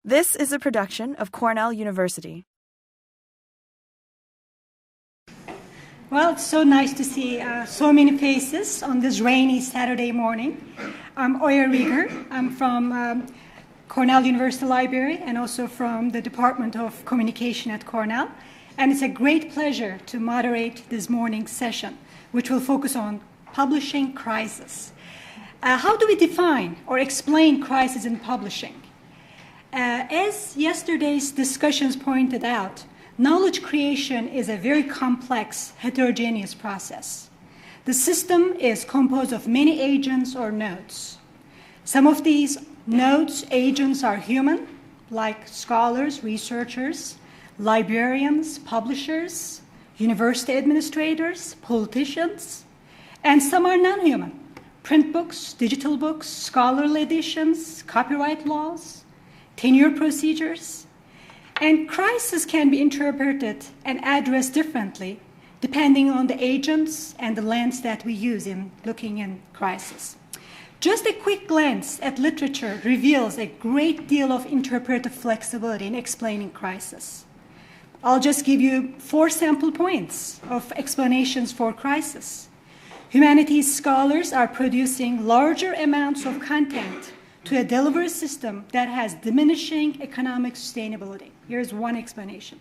This is a production of Cornell University. Well, it's so nice to see so many faces on this rainy Saturday morning. I'm Oya Rieger. I'm from Cornell University Library and also from the Department of Communication at Cornell. And it's a great pleasure to moderate this morning's session, which will focus on publishing crisis. How do we define or explain crisis in publishing? As yesterday's discussions pointed out, knowledge creation is a very complex, heterogeneous process. The system is composed of many agents or nodes. Some of these nodes, agents are human, like scholars, researchers, librarians, publishers, university administrators, politicians, and some are non-human. Print books, digital books, scholarly editions, copyright laws, tenure procedures. And crisis can be interpreted and addressed differently depending on the agents and the lens that we use in looking in crisis. Just a quick glance at literature reveals a great deal of interpretive flexibility in explaining crisis. I'll just give you 4 sample points of explanations for crisis. Humanities scholars are producing larger amounts of content to a delivery system that has diminishing economic sustainability. Here's one explanation.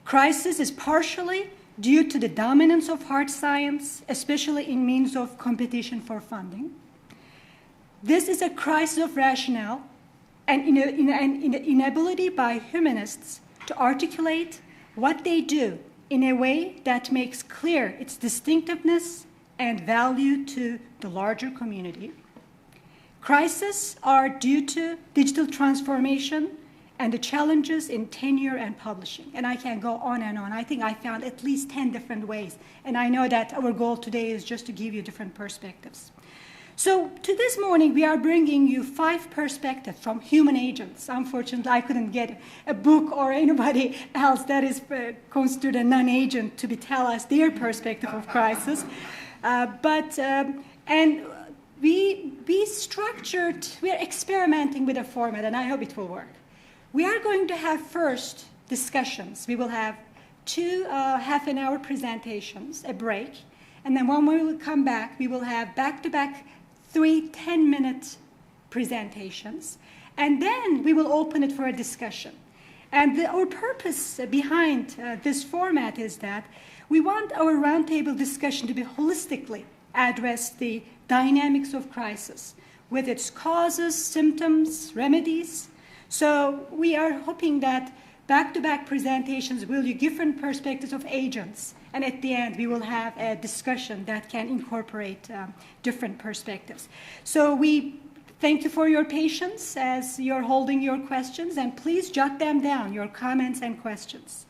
Crisis is partially due to the dominance of hard science, especially in means of competition for funding. This is a crisis of rationale and inability by humanists to articulate what they do in a way that makes clear its distinctiveness and value to the larger community. Crises are due to digital transformation and the challenges in tenure and publishing. And I can go on and on. I think I found at least 10 different ways. And I know that our goal today is just to give you different perspectives. So to this morning, we are bringing you 5 perspectives from human agents. Unfortunately, I couldn't get a book or anybody else that is considered a non-agent to tell us their perspective of crisis. We are experimenting with a format, and I hope it will work. We are going to have first discussions. We will have 2 half-an-hour presentations, a break, and then when we will come back, we will have back-to-back 3 10-minute presentations, and then we will open it for a discussion. And our purpose behind this format is that we want our roundtable discussion to be holistically address the dynamics of crisis with its causes, symptoms, remedies. So we are hoping that back-to-back presentations will give different perspectives of agents, and at the end we will have a discussion that can incorporate different perspectives. So we thank you for your patience as you're holding your questions, and please jot them down, your comments and questions.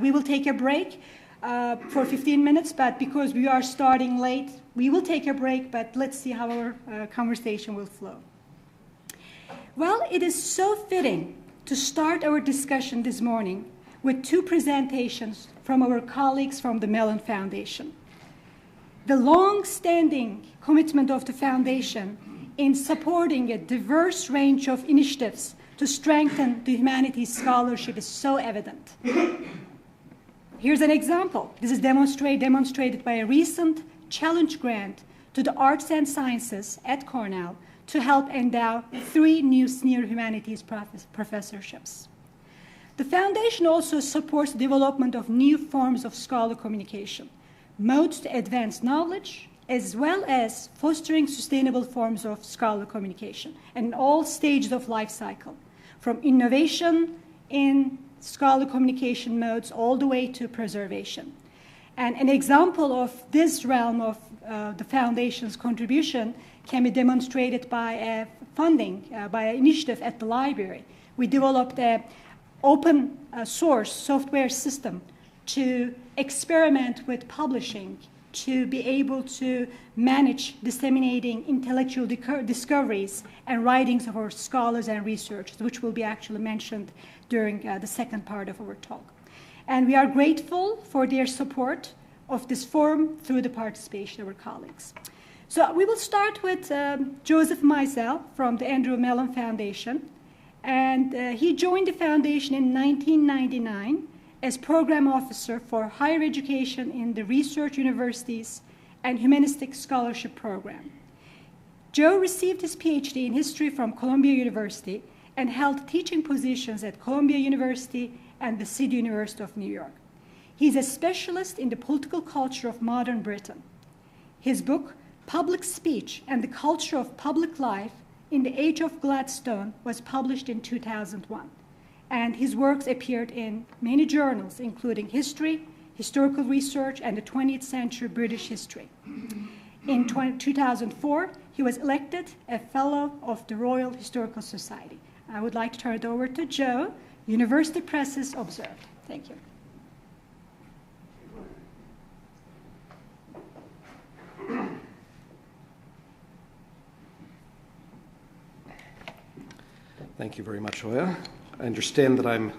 We will take a break for 15 minutes, but because we are starting late, we will take a break, but let's see how our conversation will flow. Well, it is so fitting to start our discussion this morning with 2 presentations from our colleagues from the Mellon Foundation. The long-standing commitment of the foundation in supporting a diverse range of initiatives to strengthen the humanities scholarship is so evident. Here's an example. This is demonstrated by a recent challenge grant to the arts and sciences at Cornell to help endow 3 new senior humanities professorships. The foundation also supports the development of new forms of scholar communication, modes to advance knowledge, as well as fostering sustainable forms of scholar communication in all stages of life cycle, from innovation in scholar communication modes all the way to preservation. And an example of this realm of the foundation's contribution can be demonstrated by funding, by an initiative at the library. We developed an open source software system to experiment with publishing, to be able to manage disseminating intellectual discoveries and writings of our scholars and researchers, which will be actually mentioned during the second part of our talk. And we are grateful for their support of this forum through the participation of our colleagues. So we will start with Joseph Meisel from the Andrew Mellon Foundation. And he joined the foundation in 1999 as program officer for higher education in the research universities and humanistic scholarship program. Joe received his PhD in history from Columbia University and held teaching positions at Columbia University and the City University of New York. He's a specialist in the political culture of modern Britain. His book, Public Speech and the Culture of Public Life in the Age of Gladstone, was published in 2001. And his works appeared in many journals, including History, Historical Research, and the 20th Century British History. In 2004, he was elected a Fellow of the Royal Historical Society. I would like to turn it over to Joe, University Press's Observed. Thank you. Thank you very much, Hoya. I understand that I'm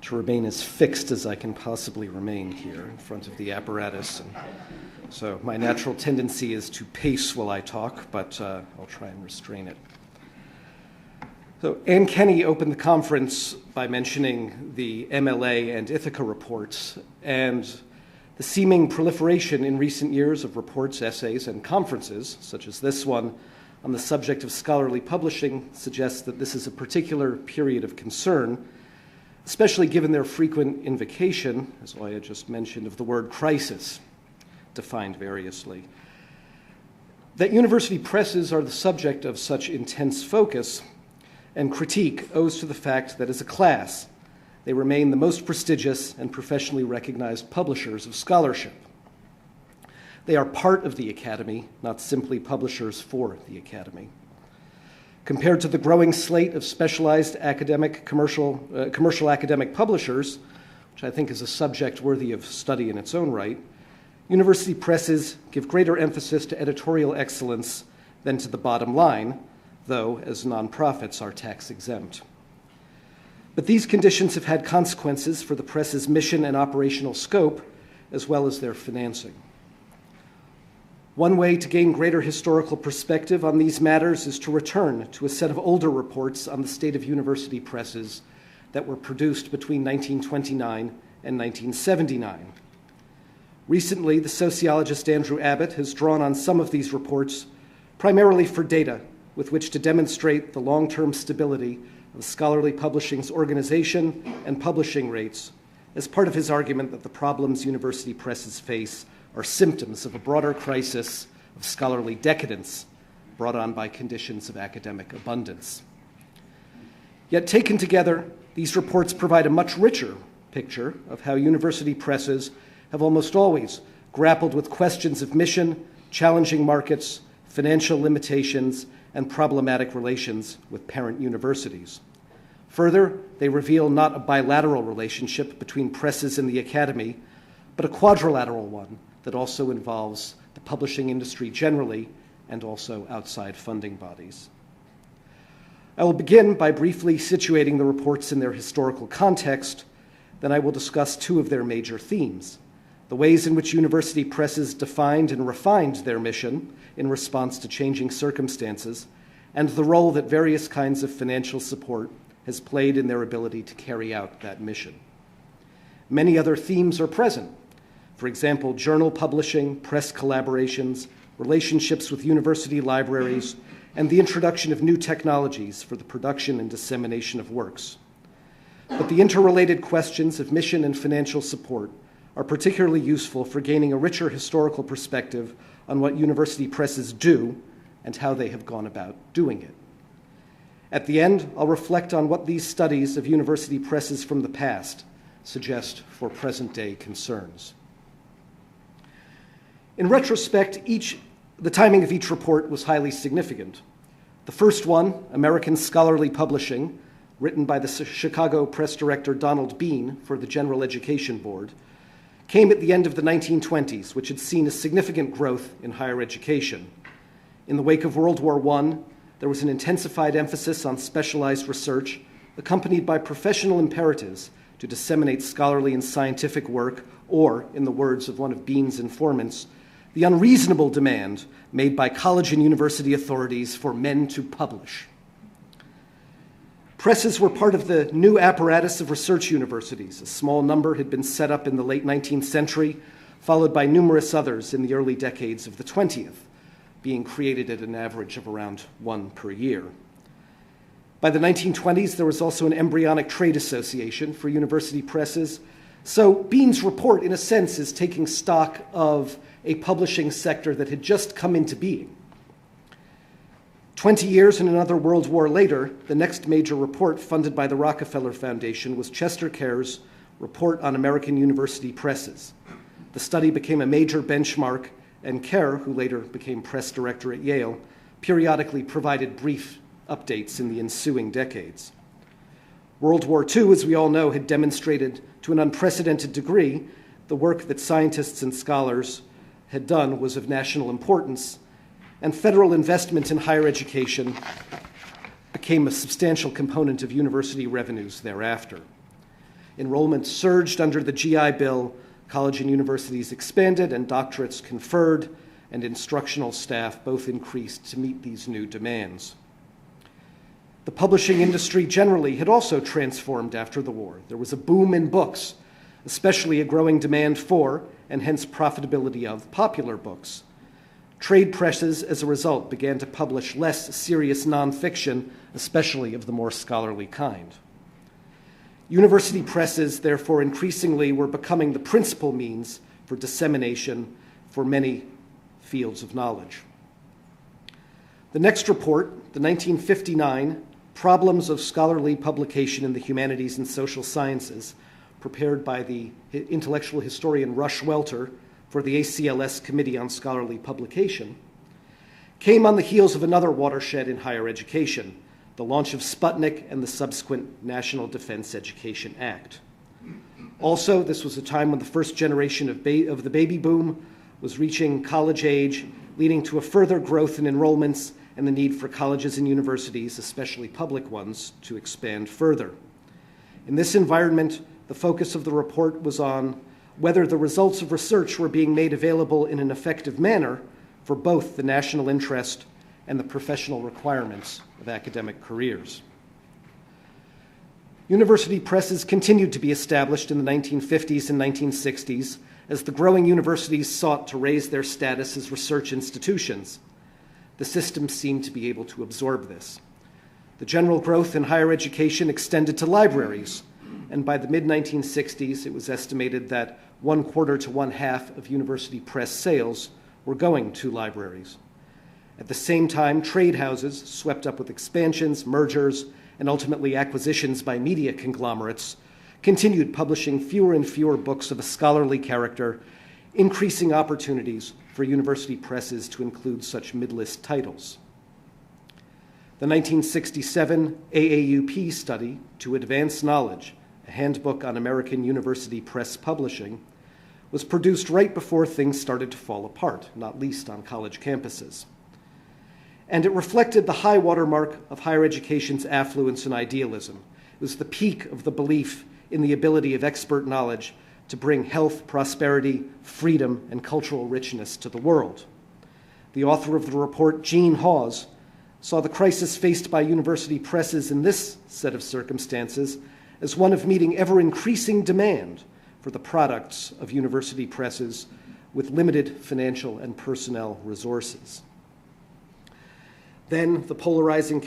to remain as fixed as I can possibly remain here in front of the apparatus. And so my natural tendency is to pace while I talk, but I'll try and restrain it. So Ann Kenny opened the conference by mentioning the MLA and Ithaca reports and the seeming proliferation in recent years of reports, essays, and conferences, such as this one, on the subject of scholarly publishing suggests that this is a particular period of concern, especially given their frequent invocation, as Oya just mentioned, of the word crisis, defined variously. That university presses are the subject of such intense focus and critique owes to the fact that as a class, they remain the most prestigious and professionally recognized publishers of scholarship. They are part of the academy, not simply publishers for the academy. Compared to the growing slate of specialized academic, commercial academic publishers, which I think is a subject worthy of study in its own right, university presses give greater emphasis to editorial excellence than to the bottom line, though as nonprofits are tax exempt. But these conditions have had consequences for the press's mission and operational scope, as well as their financing. One way to gain greater historical perspective on these matters is to return to a set of older reports on the state of university presses that were produced between 1929 and 1979. Recently, the sociologist Andrew Abbott has drawn on some of these reports, primarily for data with which to demonstrate the long-term stability of scholarly publishing's organization and publishing rates as part of his argument that the problems university presses face are symptoms of a broader crisis of scholarly decadence brought on by conditions of academic abundance. Yet taken together, these reports provide a much richer picture of how university presses have almost always grappled with questions of mission, challenging markets, financial limitations, and problematic relations with parent universities. Further, they reveal not a bilateral relationship between presses and the academy, but a quadrilateral one that also involves the publishing industry generally and also outside funding bodies. I will begin by briefly situating the reports in their historical context, then I will discuss two of their major themes: the ways in which university presses defined and refined their mission in response to changing circumstances, and the role that various kinds of financial support has played in their ability to carry out that mission. Many other themes are present. For example, journal publishing, press collaborations, relationships with university libraries, and the introduction of new technologies for the production and dissemination of works. But the interrelated questions of mission and financial support are particularly useful for gaining a richer historical perspective on what university presses do and how they have gone about doing it. At the end, I'll reflect on what these studies of university presses from the past suggest for present-day concerns. In retrospect, the timing of each report was highly significant. The first one, American Scholarly Publishing, written by the Chicago press director Donald Bean for the General Education Board, came at the end of the 1920s, which had seen a significant growth in higher education. In the wake of World War I, there was an intensified emphasis on specialized research, accompanied by professional imperatives to disseminate scholarly and scientific work, or, in the words of one of Bean's informants, the unreasonable demand made by college and university authorities for men to publish. Presses were part of the new apparatus of research universities. A small number had been set up in the late 19th century, followed by numerous others in the early decades of the 20th, being created at an average of around one per year. By the 1920s, there was also an embryonic trade association for university presses. So Bean's report, in a sense, is taking stock of a publishing sector that had just come into being. 20 years and another World War later, the next major report funded by the Rockefeller Foundation was Chester Kerr's Report on American University Presses. The study became a major benchmark, and Kerr, who later became press director at Yale, periodically provided brief updates in the ensuing decades. World War II, as we all know, had demonstrated to an unprecedented degree the work that scientists and scholars had done was of national importance, and federal investment in higher education became a substantial component of university revenues thereafter. Enrollment surged under the GI Bill, college and universities expanded, and doctorates conferred, and instructional staff both increased to meet these new demands. The publishing industry generally had also transformed after the war. There was a boom in books, especially a growing demand for, and hence profitability of, popular books. Trade presses, as a result, began to publish less serious nonfiction, especially of the more scholarly kind. University presses, therefore, increasingly were becoming the principal means for dissemination for many fields of knowledge. The next report, the 1959 Problems of Scholarly Publication in the Humanities and Social Sciences, prepared by the intellectual historian Rush Welter for the ACLS Committee on Scholarly Publication, came on the heels of another watershed in higher education, the launch of Sputnik and the subsequent National Defense Education Act. Also, this was a time when the first generation of the baby boom was reaching college age, leading to a further growth in enrollments and the need for colleges and universities, especially public ones, to expand further. In this environment, the focus of the report was on whether the results of research were being made available in an effective manner for both the national interest and the professional requirements of academic careers. University presses continued to be established in the 1950s and 1960s as the growing universities sought to raise their status as research institutions. The system seemed to be able to absorb this. The general growth in higher education extended to libraries, and by the mid-1960s, it was estimated that 1/4 to 1/2 of university press sales were going to libraries. At the same time, trade houses, swept up with expansions, mergers, and ultimately acquisitions by media conglomerates, continued publishing fewer and fewer books of a scholarly character, increasing opportunities for university presses to include such mid-list titles. The 1967 AAUP study, To Advance Knowledge, a handbook on American university press publishing, was produced right before things started to fall apart, not least on college campuses. And it reflected the high watermark of higher education's affluence and idealism. It was the peak of the belief in the ability of expert knowledge to bring health, prosperity, freedom, and cultural richness to the world. The author of the report, Gene Hawes, saw the crisis faced by university presses in this set of circumstances as one of meeting ever-increasing demand for the products of university presses with limited financial and personnel resources. Then, the polarizing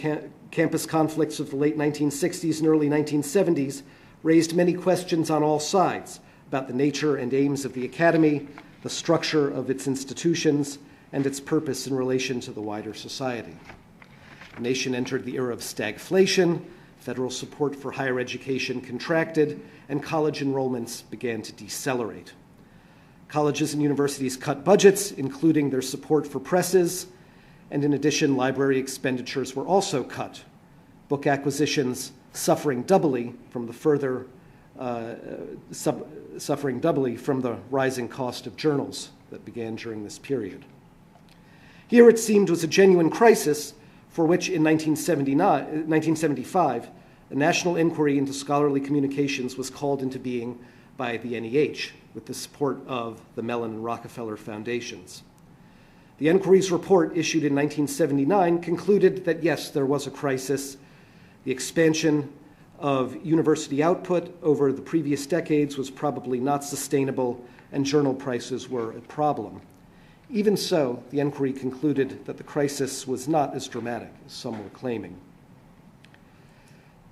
campus conflicts of the late 1960s and early 1970s raised many questions on all sides about the nature and aims of the academy, the structure of its institutions, and its purpose in relation to the wider society. The nation entered the era of stagflation, federal support for higher education contracted, and college enrollments began to decelerate. Colleges and universities cut budgets, including their support for presses, and in addition, library expenditures were also cut, book acquisitions suffering doubly from the rising cost of journals that began during this period. Here it seemed was a genuine crisis for which in 1975, a national inquiry into scholarly communications was called into being by the NEH with the support of the Mellon and Rockefeller Foundations. The inquiry's report, issued in 1979, concluded that yes, there was a crisis, The expansion of university output over the previous decades was probably not sustainable, and journal prices were a problem. Even so, the inquiry concluded that the crisis was not as dramatic as some were claiming.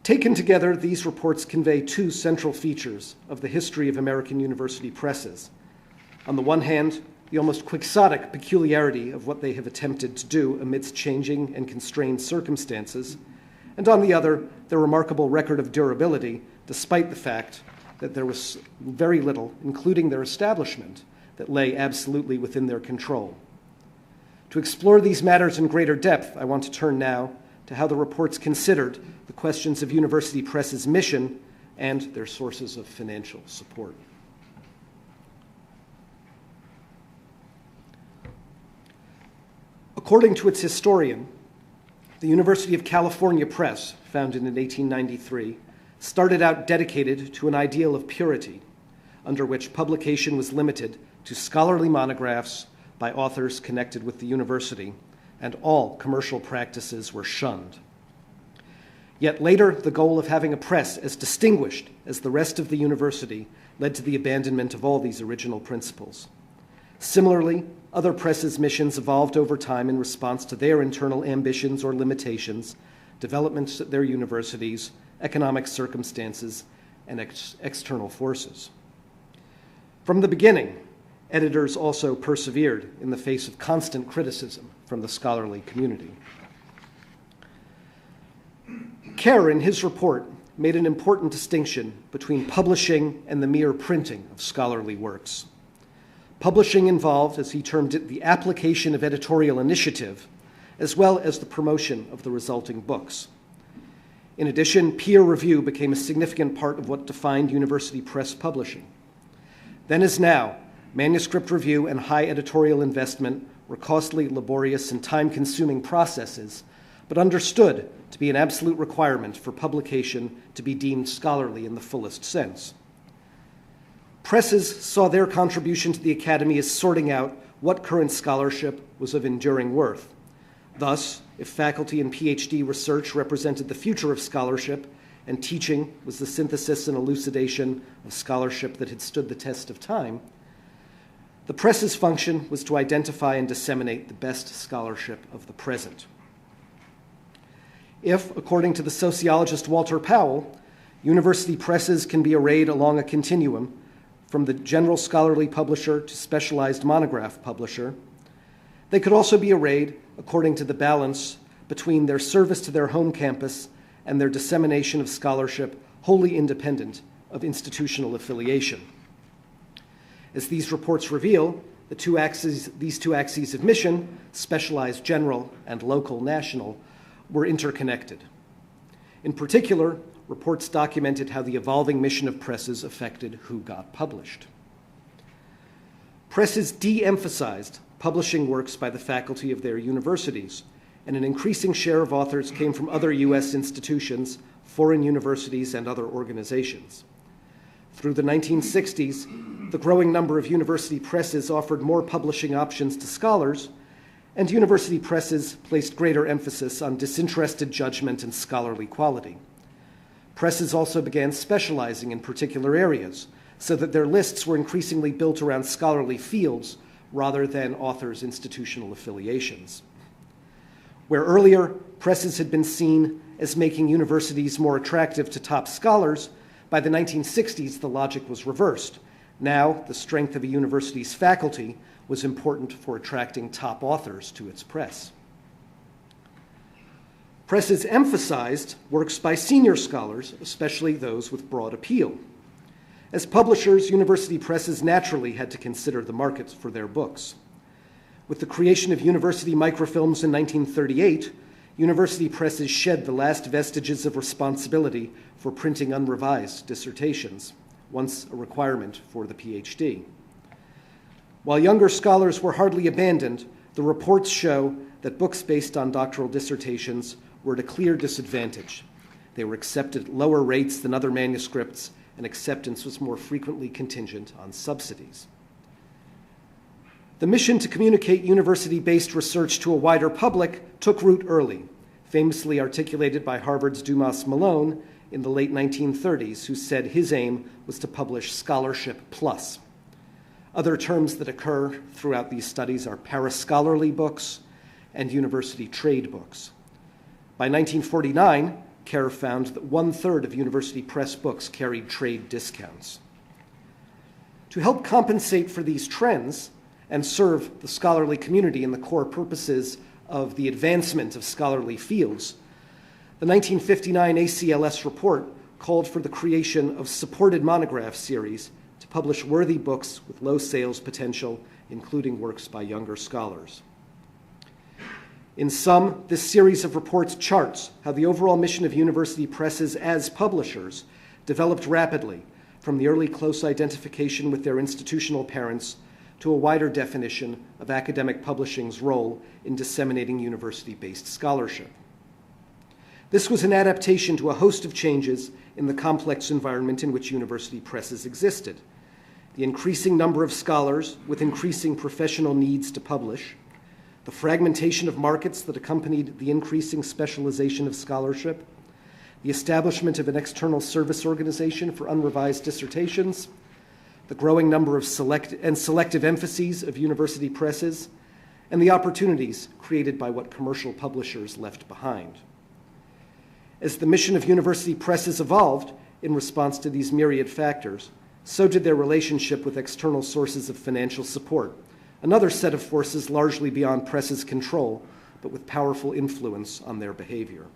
Taken together, these reports convey two central features of the history of American university presses. On the one hand, the almost quixotic peculiarity of what they have attempted to do amidst changing and constrained circumstances, and on the other, their remarkable record of durability, despite the fact that there was very little, including their establishment, that lay absolutely within their control. To explore these matters in greater depth, I want to turn now to how the reports considered the questions of university press's mission and their sources of financial support. According to its historian, the University of California Press, founded in 1893, started out dedicated to an ideal of purity, under which publication was limited to scholarly monographs by authors connected with the university, and all commercial practices were shunned. Yet later, the goal of having a press as distinguished as the rest of the university led to the abandonment of all these original principles. Similarly, other presses' missions evolved over time in response to their internal ambitions or limitations, developments at their universities, economic circumstances, and external forces. From the beginning, editors also persevered in the face of constant criticism from the scholarly community. Kerr, in his report, made an important distinction between publishing and the mere printing of scholarly works. Publishing involved, as he termed it, the application of editorial initiative, as well as the promotion of the resulting books. In addition, peer review became a significant part of what defined university press publishing. Then as now, manuscript review and high editorial investment were costly, laborious, and time-consuming processes, but understood to be an absolute requirement for publication to be deemed scholarly in the fullest sense. Presses saw their contribution to the academy as sorting out what current scholarship was of enduring worth. Thus, if faculty and PhD research represented the future of scholarship, and teaching was the synthesis and elucidation of scholarship that had stood the test of time, the press's function was to identify and disseminate the best scholarship of the present. If, according to the sociologist Walter Powell, university presses can be arrayed along a continuum from the general scholarly publisher to specialized monograph publisher, they could also be arrayed according to the balance between their service to their home campus and their dissemination of scholarship wholly independent of institutional affiliation. As these reports reveal, these two axes of mission, specialized general and local national, were interconnected. In particular, reports documented how the evolving mission of presses affected who got published. Presses de-emphasized publishing works by the faculty of their universities, and an increasing share of authors came from other U.S. institutions, foreign universities, and other organizations. Through the 1960s, the growing number of university presses offered more publishing options to scholars, and university presses placed greater emphasis on disinterested judgment and scholarly quality. Presses also began specializing in particular areas, so that their lists were increasingly built around scholarly fields rather than authors' institutional affiliations. Where earlier presses had been seen as making universities more attractive to top scholars, by the 1960s the logic was reversed. Now, the strength of a university's faculty was important for attracting top authors to its press. Presses emphasized works by senior scholars, especially those with broad appeal. As publishers, university presses naturally had to consider the market for their books. With the creation of university microfilms in 1938, university presses shed the last vestiges of responsibility for printing unrevised dissertations, once a requirement for the PhD. While younger scholars were hardly abandoned, the reports show that books based on doctoral dissertations were at a clear disadvantage. They were accepted at lower rates than other manuscripts, and acceptance was more frequently contingent on subsidies. The mission to communicate university-based research to a wider public took root early. famously articulated by Harvard's Dumas Malone in the late 1930s, who said his aim was to publish scholarship plus. Other terms that occur throughout these studies are parascholarly books and university trade books. By 1949, Kerr found that 1/3 of university press books carried trade discounts. To help compensate for these trends and serve the scholarly community in the core purposes of the advancement of scholarly fields, the 1959 ACLS report called for the creation of supported monograph series to publish worthy books with low sales potential, including works by younger scholars. In sum, this series of reports charts how the overall mission of university presses as publishers developed rapidly from the early close identification with their institutional parents to a wider definition of academic publishing's role in disseminating university-based scholarship. This was an adaptation to a host of changes in the complex environment in which university presses existed. The increasing number of scholars with increasing professional needs to publish, the fragmentation of markets that accompanied the increasing specialization of scholarship, the establishment of an external service organization for unrevised dissertations, the growing number of selective emphases of university presses, and the opportunities created by what commercial publishers left behind. As the mission of university presses evolved in response to these myriad factors, so did their relationship with external sources of financial support, another set of forces largely beyond presses' control, but with powerful influence on their behavior.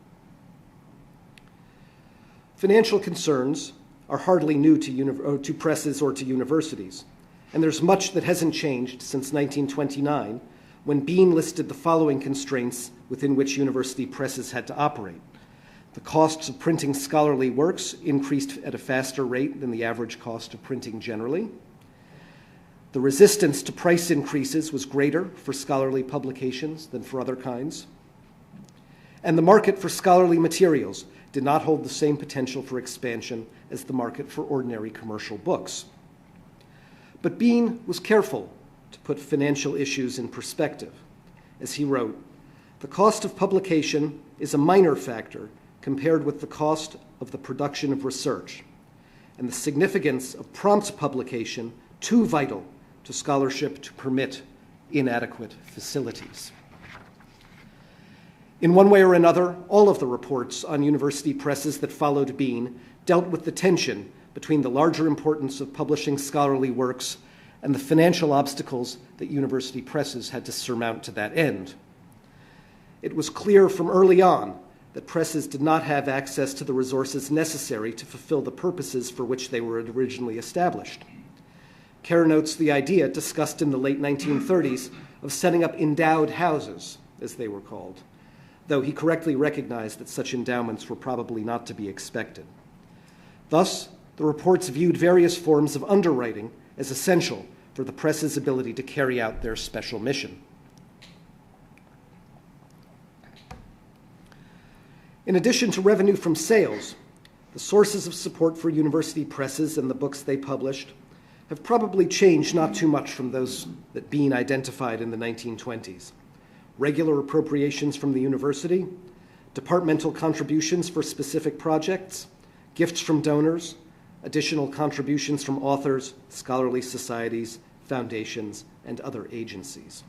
Financial concerns are hardly new to presses or to universities, and there's much that hasn't changed since 1929, when Bean listed the following constraints within which university presses had to operate. The costs of printing scholarly works increased at a faster rate than the average cost of printing generally. The resistance to price increases was greater for scholarly publications than for other kinds. And the market for scholarly materials did not hold the same potential for expansion as the market for ordinary commercial books. But Bean was careful to put financial issues in perspective. As he wrote, "The cost of publication is a minor factor compared with the cost of the production of research, and the significance of prompt publication too vital to scholarship to permit inadequate facilities." In one way or another, all of the reports on university presses that followed Bean dealt with the tension between the larger importance of publishing scholarly works and the financial obstacles that university presses had to surmount to that end. It was clear from early on that presses did not have access to the resources necessary to fulfill the purposes for which they were originally established. Kerr notes the idea, discussed in the late 1930s, of setting up endowed houses, as they were called, though he correctly recognized that such endowments were probably not to be expected. Thus, the reports viewed various forms of underwriting as essential for the press's ability to carry out their special mission. In addition to revenue from sales, the sources of support for university presses and the books they published have probably changed not too much from those that Bean identified in the 1920s. Regular appropriations from the university, departmental contributions for specific projects, gifts from donors, additional contributions from authors, scholarly societies, foundations, and other agencies.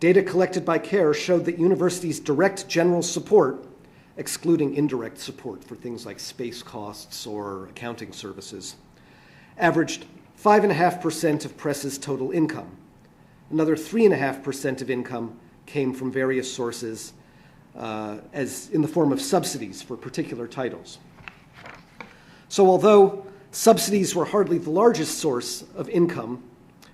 Data collected by Kerr showed that universities' direct general support, excluding indirect support for things like space costs or accounting services, averaged 5.5% of press's total income. Another 3.5% of income came from various sources as in the form of subsidies for particular titles. So although subsidies were hardly the largest source of income,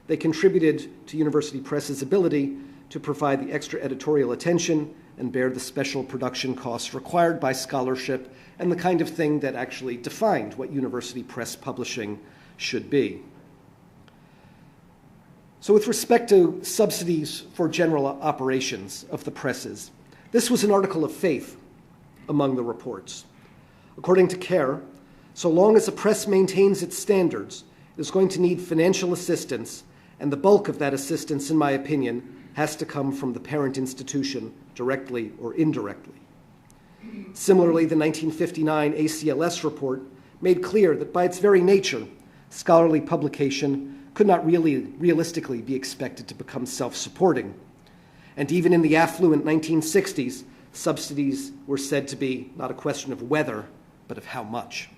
they contributed to university press's ability to provide the extra editorial attention and bear the special production costs required by scholarship and the kind of thing that actually defined what university press publishing should be. So with respect to subsidies for general operations of the presses, this was an article of faith among the reports. According to Kerr, so long as a press maintains its standards, it is going to need financial assistance, and the bulk of that assistance, in my opinion, has to come from the parent institution directly or indirectly. Similarly, the 1959 ACLS report made clear that by its very nature, scholarly publication could not realistically be expected to become self-supporting. And even in the affluent 1960s, subsidies were said to be not a question of whether, but of how much.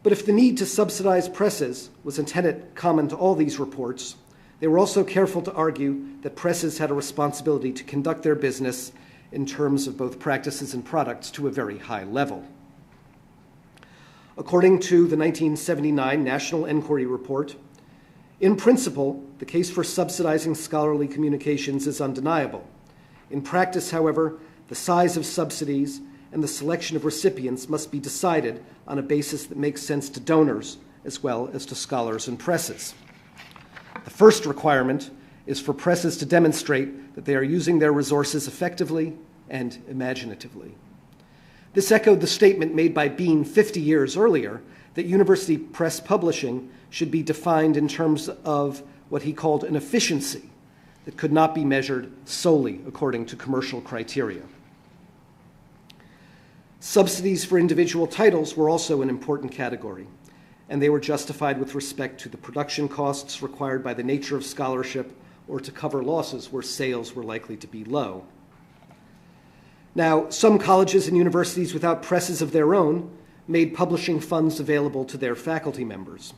But if the need to subsidize presses was a tenet common to all these reports, they were also careful to argue that presses had a responsibility to conduct their business in terms of both practices and products to a very high level. According to the 1979 National Enquiry Report, in principle, the case for subsidizing scholarly communications is undeniable. In practice, however, the size of subsidies and the selection of recipients must be decided on a basis that makes sense to donors as well as to scholars and presses. The first requirement is for presses to demonstrate that they are using their resources effectively and imaginatively. This echoed the statement made by Bean 50 years earlier that university press publishing should be defined in terms of what he called an efficiency that could not be measured solely according to commercial criteria. Subsidies for individual titles were also an important category, and they were justified with respect to the production costs required by the nature of scholarship or to cover losses where sales were likely to be low. Now, some colleges and universities without presses of their own made publishing funds available to their faculty members.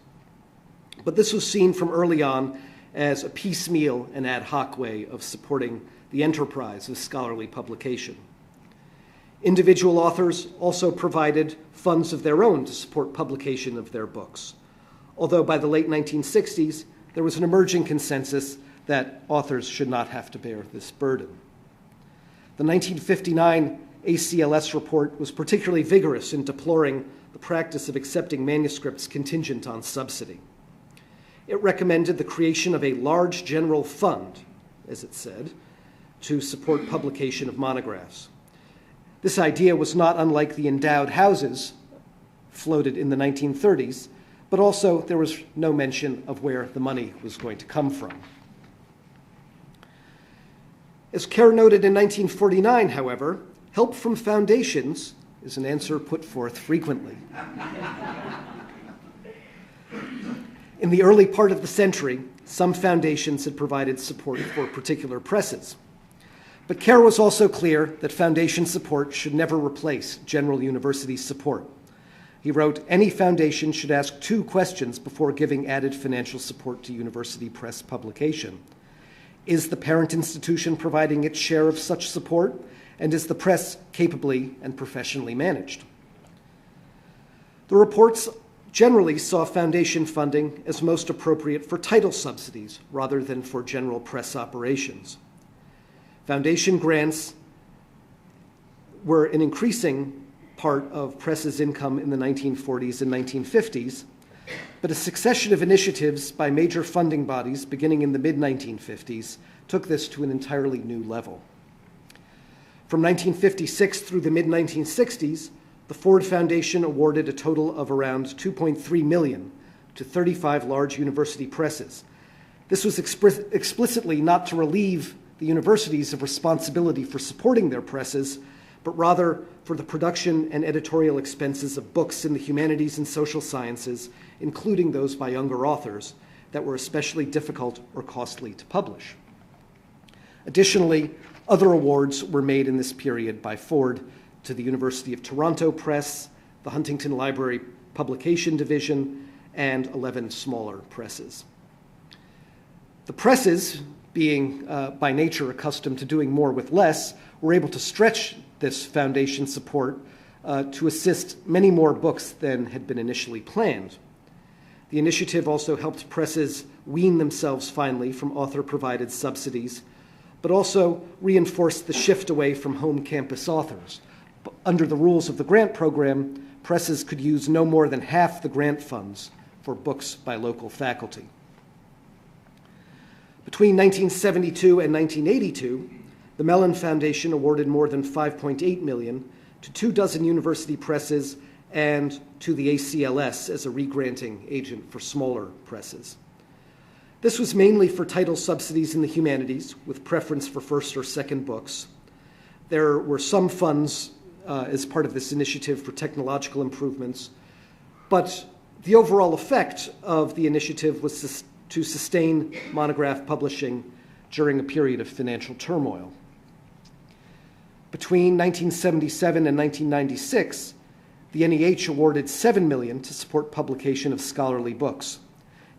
But this was seen from early on as a piecemeal and ad hoc way of supporting the enterprise of scholarly publication. Individual authors also provided funds of their own to support publication of their books, although by the late 1960s, there was an emerging consensus that authors should not have to bear this burden. The 1959 ACLS report was particularly vigorous in deploring the practice of accepting manuscripts contingent on subsidy. It recommended the creation of a large general fund, as it said, to support publication of monographs. This idea was not unlike the endowed houses floated in the 1930s, but also there was no mention of where the money was going to come from. As Kerr noted in 1949, however, help from foundations is an answer put forth frequently. In the early part of the century, some foundations had provided support for particular presses. But Kerr was also clear that foundation support should never replace general university support. He wrote, "Any foundation should ask two questions before giving added financial support to university press publication. Is the parent institution providing its share of such support, and is the press capably and professionally managed?" The reports generally saw foundation funding as most appropriate for title subsidies rather than for general press operations. Foundation grants were an increasing part of press's income in the 1940s and 1950s, but a succession of initiatives by major funding bodies beginning in the mid-1950s took this to an entirely new level. From 1956 through the mid-1960s, the Ford Foundation awarded a total of around $2.3 million to 35 large university presses. This was explicitly not to relieve the universities of responsibility for supporting their presses, but rather for the production and editorial expenses of books in the humanities and social sciences, including those by younger authors, that were especially difficult or costly to publish. Additionally, other awards were made in this period by Ford to the University of Toronto Press, the Huntington Library Publication Division, and 11 smaller presses. The presses, being by nature accustomed to doing more with less, were able to stretch this foundation support to assist many more books than had been initially planned. The initiative also helped presses wean themselves finally from author-provided subsidies, but also reinforced the shift away from home campus authors. Under the rules of the grant program, presses could use no more than half the grant funds for books by local faculty. Between 1972 and 1982, the Mellon Foundation awarded more than $5.8 million to 24 university presses and to the ACLS as a regranting agent for smaller presses. This was mainly for title subsidies in the humanities, with preference for first or second books. There were some funds as part of this initiative for technological improvements, but the overall effect of the initiative was to sustain monograph publishing during a period of financial turmoil. Between 1977 and 1996, the NEH awarded $7 million to support publication of scholarly books,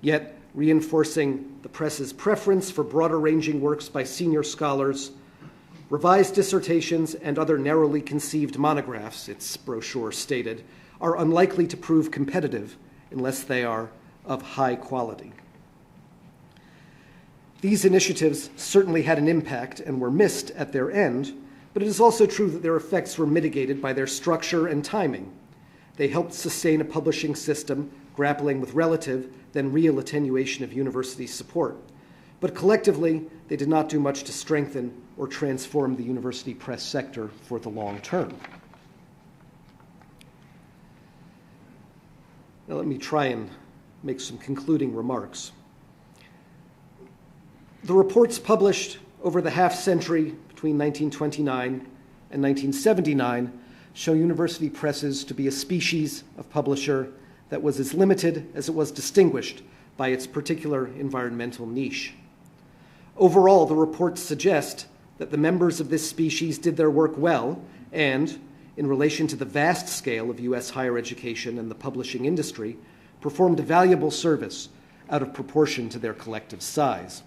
yet reinforcing the press's preference for broader-ranging works by senior scholars, revised dissertations and other narrowly conceived monographs, its brochure stated, are unlikely to prove competitive unless they are of high quality. These initiatives certainly had an impact and were missed at their end, but it is also true that their effects were mitigated by their structure and timing. They helped sustain a publishing system grappling with relative, then real attenuation of university support. But collectively, they did not do much to strengthen or transform the university press sector for the long term. Now let me try and make some concluding remarks. The reports published over the half-century between 1929 and 1979 show university presses to be a species of publisher that was as limited as it was distinguished by its particular environmental niche. Overall, the reports suggest that the members of this species did their work well and, in relation to the vast scale of U.S. higher education and the publishing industry, performed a valuable service out of proportion to their collective size.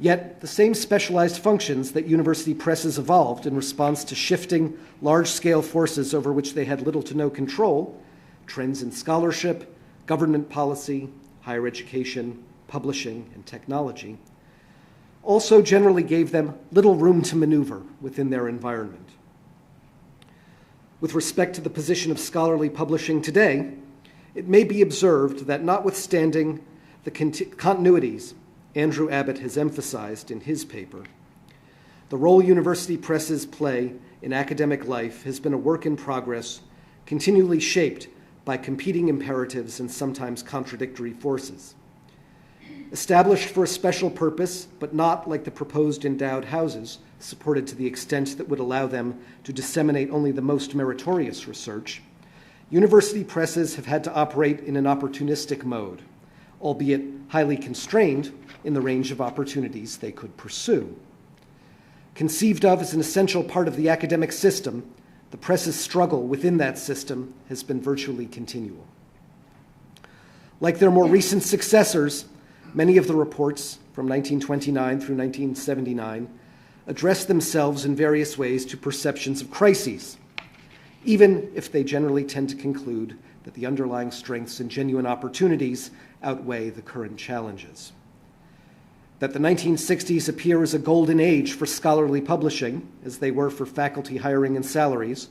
Yet, the same specialized functions that university presses evolved in response to shifting large-scale forces over which they had little to no control, trends in scholarship, government policy, higher education, publishing, and technology, also generally gave them little room to maneuver within their environment. With respect to the position of scholarly publishing today, it may be observed that notwithstanding the continuities Andrew Abbott has emphasized in his paper, the role university presses play in academic life has been a work in progress, continually shaped by competing imperatives and sometimes contradictory forces. Established for a special purpose, but not like the proposed endowed houses, supported to the extent that would allow them to disseminate only the most meritorious research, university presses have had to operate in an opportunistic mode, albeit highly constrained in the range of opportunities they could pursue. Conceived of as an essential part of the academic system, the press's struggle within that system has been virtually continual. Like their more recent successors, many of the reports from 1929 through 1979 address themselves in various ways to perceptions of crises, even if they generally tend to conclude that the underlying strengths and genuine opportunities outweigh the current challenges. That the 1960s appear as a golden age for scholarly publishing, as they were for faculty hiring and salaries,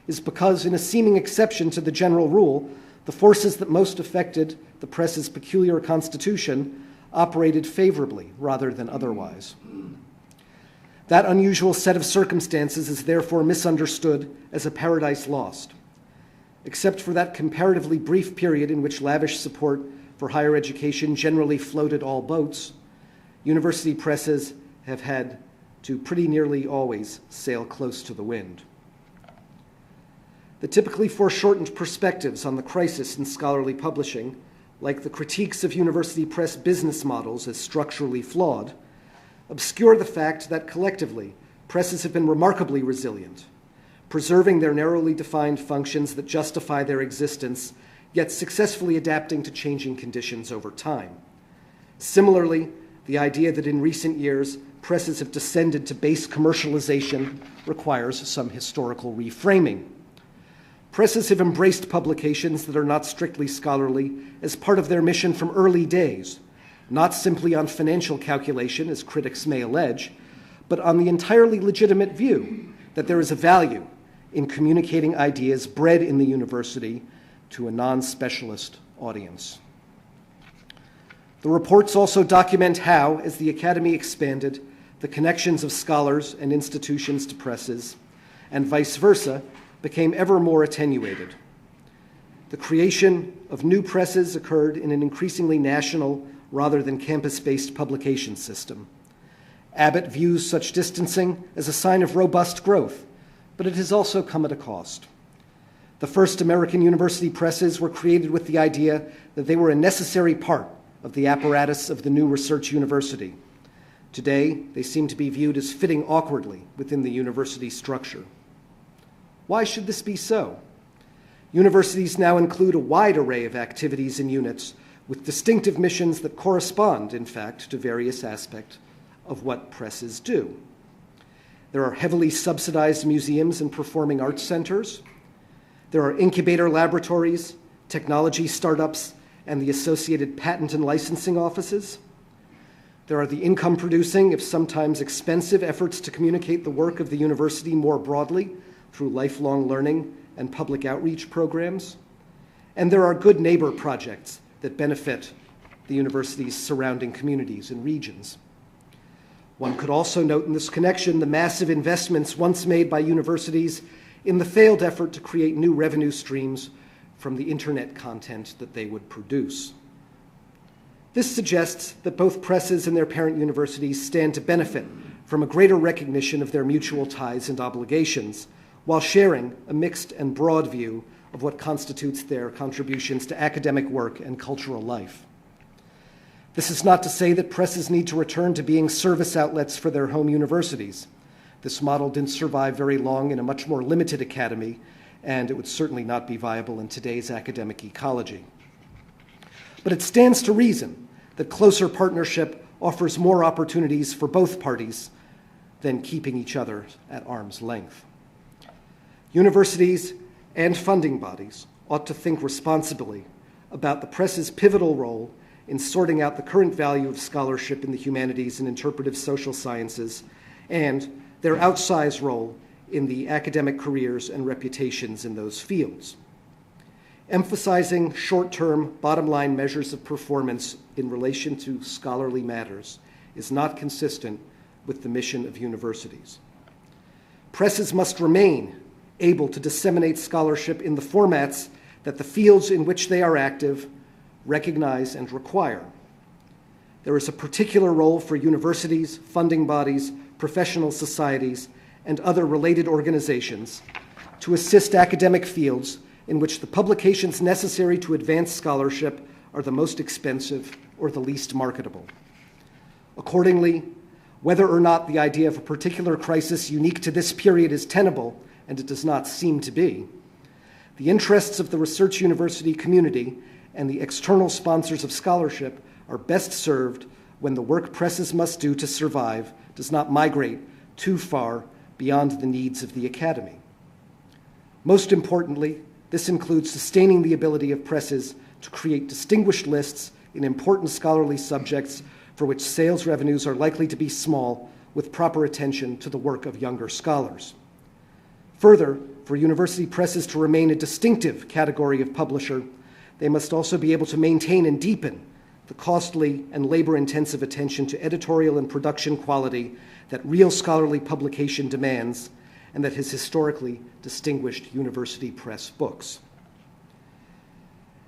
is because, in a seeming exception to the general rule, the forces that most affected the press's peculiar constitution operated favorably rather than otherwise. That unusual set of circumstances is therefore misunderstood as a paradise lost. Except for that comparatively brief period in which lavish support for higher education generally floated all boats, university presses have had to pretty nearly always sail close to the wind. The typically foreshortened perspectives on the crisis in scholarly publishing, like the critiques of university press business models as structurally flawed, obscure the fact that collectively presses have been remarkably resilient, preserving their narrowly defined functions that justify their existence, yet successfully adapting to changing conditions over time. Similarly, the idea that in recent years presses have descended to base commercialization requires some historical reframing. Presses have embraced publications that are not strictly scholarly as part of their mission from early days, not simply on financial calculation, as critics may allege, but on the entirely legitimate view that there is a value in communicating ideas bred in the university to a non-specialist audience. The reports also document how, as the Academy expanded, the connections of scholars and institutions to presses, and vice versa, became ever more attenuated. The creation of new presses occurred in an increasingly national, rather than campus-based publication system. Abbott views such distancing as a sign of robust growth, but it has also come at a cost. The first American university presses were created with the idea that they were a necessary part of the apparatus of the new research university. Today, they seem to be viewed as fitting awkwardly within the university structure. Why should this be so? Universities now include a wide array of activities and units with distinctive missions that correspond, in fact, to various aspects of what presses do. There are heavily subsidized museums and performing arts centers. There are incubator laboratories, technology startups, and the associated patent and licensing offices. There are the income-producing, if sometimes expensive, efforts to communicate the work of the university more broadly through lifelong learning and public outreach programs. And there are good neighbor projects that benefit the university's surrounding communities and regions. One could also note in this connection the massive investments once made by universities in the failed effort to create new revenue streams from the internet content that they would produce. This suggests that both presses and their parent universities stand to benefit from a greater recognition of their mutual ties and obligations, while sharing a mixed and broad view of what constitutes their contributions to academic work and cultural life. This is not to say that presses need to return to being service outlets for their home universities. This model didn't survive very long in a much more limited academy, and it would certainly not be viable in today's academic ecology. But it stands to reason that closer partnership offers more opportunities for both parties than keeping each other at arm's length. Universities and funding bodies ought to think responsibly about the press's pivotal role in sorting out the current value of scholarship in the humanities and interpretive social sciences, and their outsized role in the academic careers and reputations in those fields. Emphasizing short-term, bottom-line measures of performance in relation to scholarly matters is not consistent with the mission of universities. Presses must remain able to disseminate scholarship in the formats that the fields in which they are active recognize and require. There is a particular role for universities, funding bodies, professional societies, and other related organizations to assist academic fields in which the publications necessary to advance scholarship are the most expensive or the least marketable. Accordingly, whether or not the idea of a particular crisis unique to this period is tenable, and it does not seem to be, the interests of the research university community and the external sponsors of scholarship are best served when the work presses must do to survive does not migrate too far beyond the needs of the academy. Most importantly, this includes sustaining the ability of presses to create distinguished lists in important scholarly subjects for which sales revenues are likely to be small, with proper attention to the work of younger scholars. Further, for university presses to remain a distinctive category of publisher, they must also be able to maintain and deepen the costly and labor-intensive attention to editorial and production quality that real scholarly publication demands and that has historically distinguished university press books.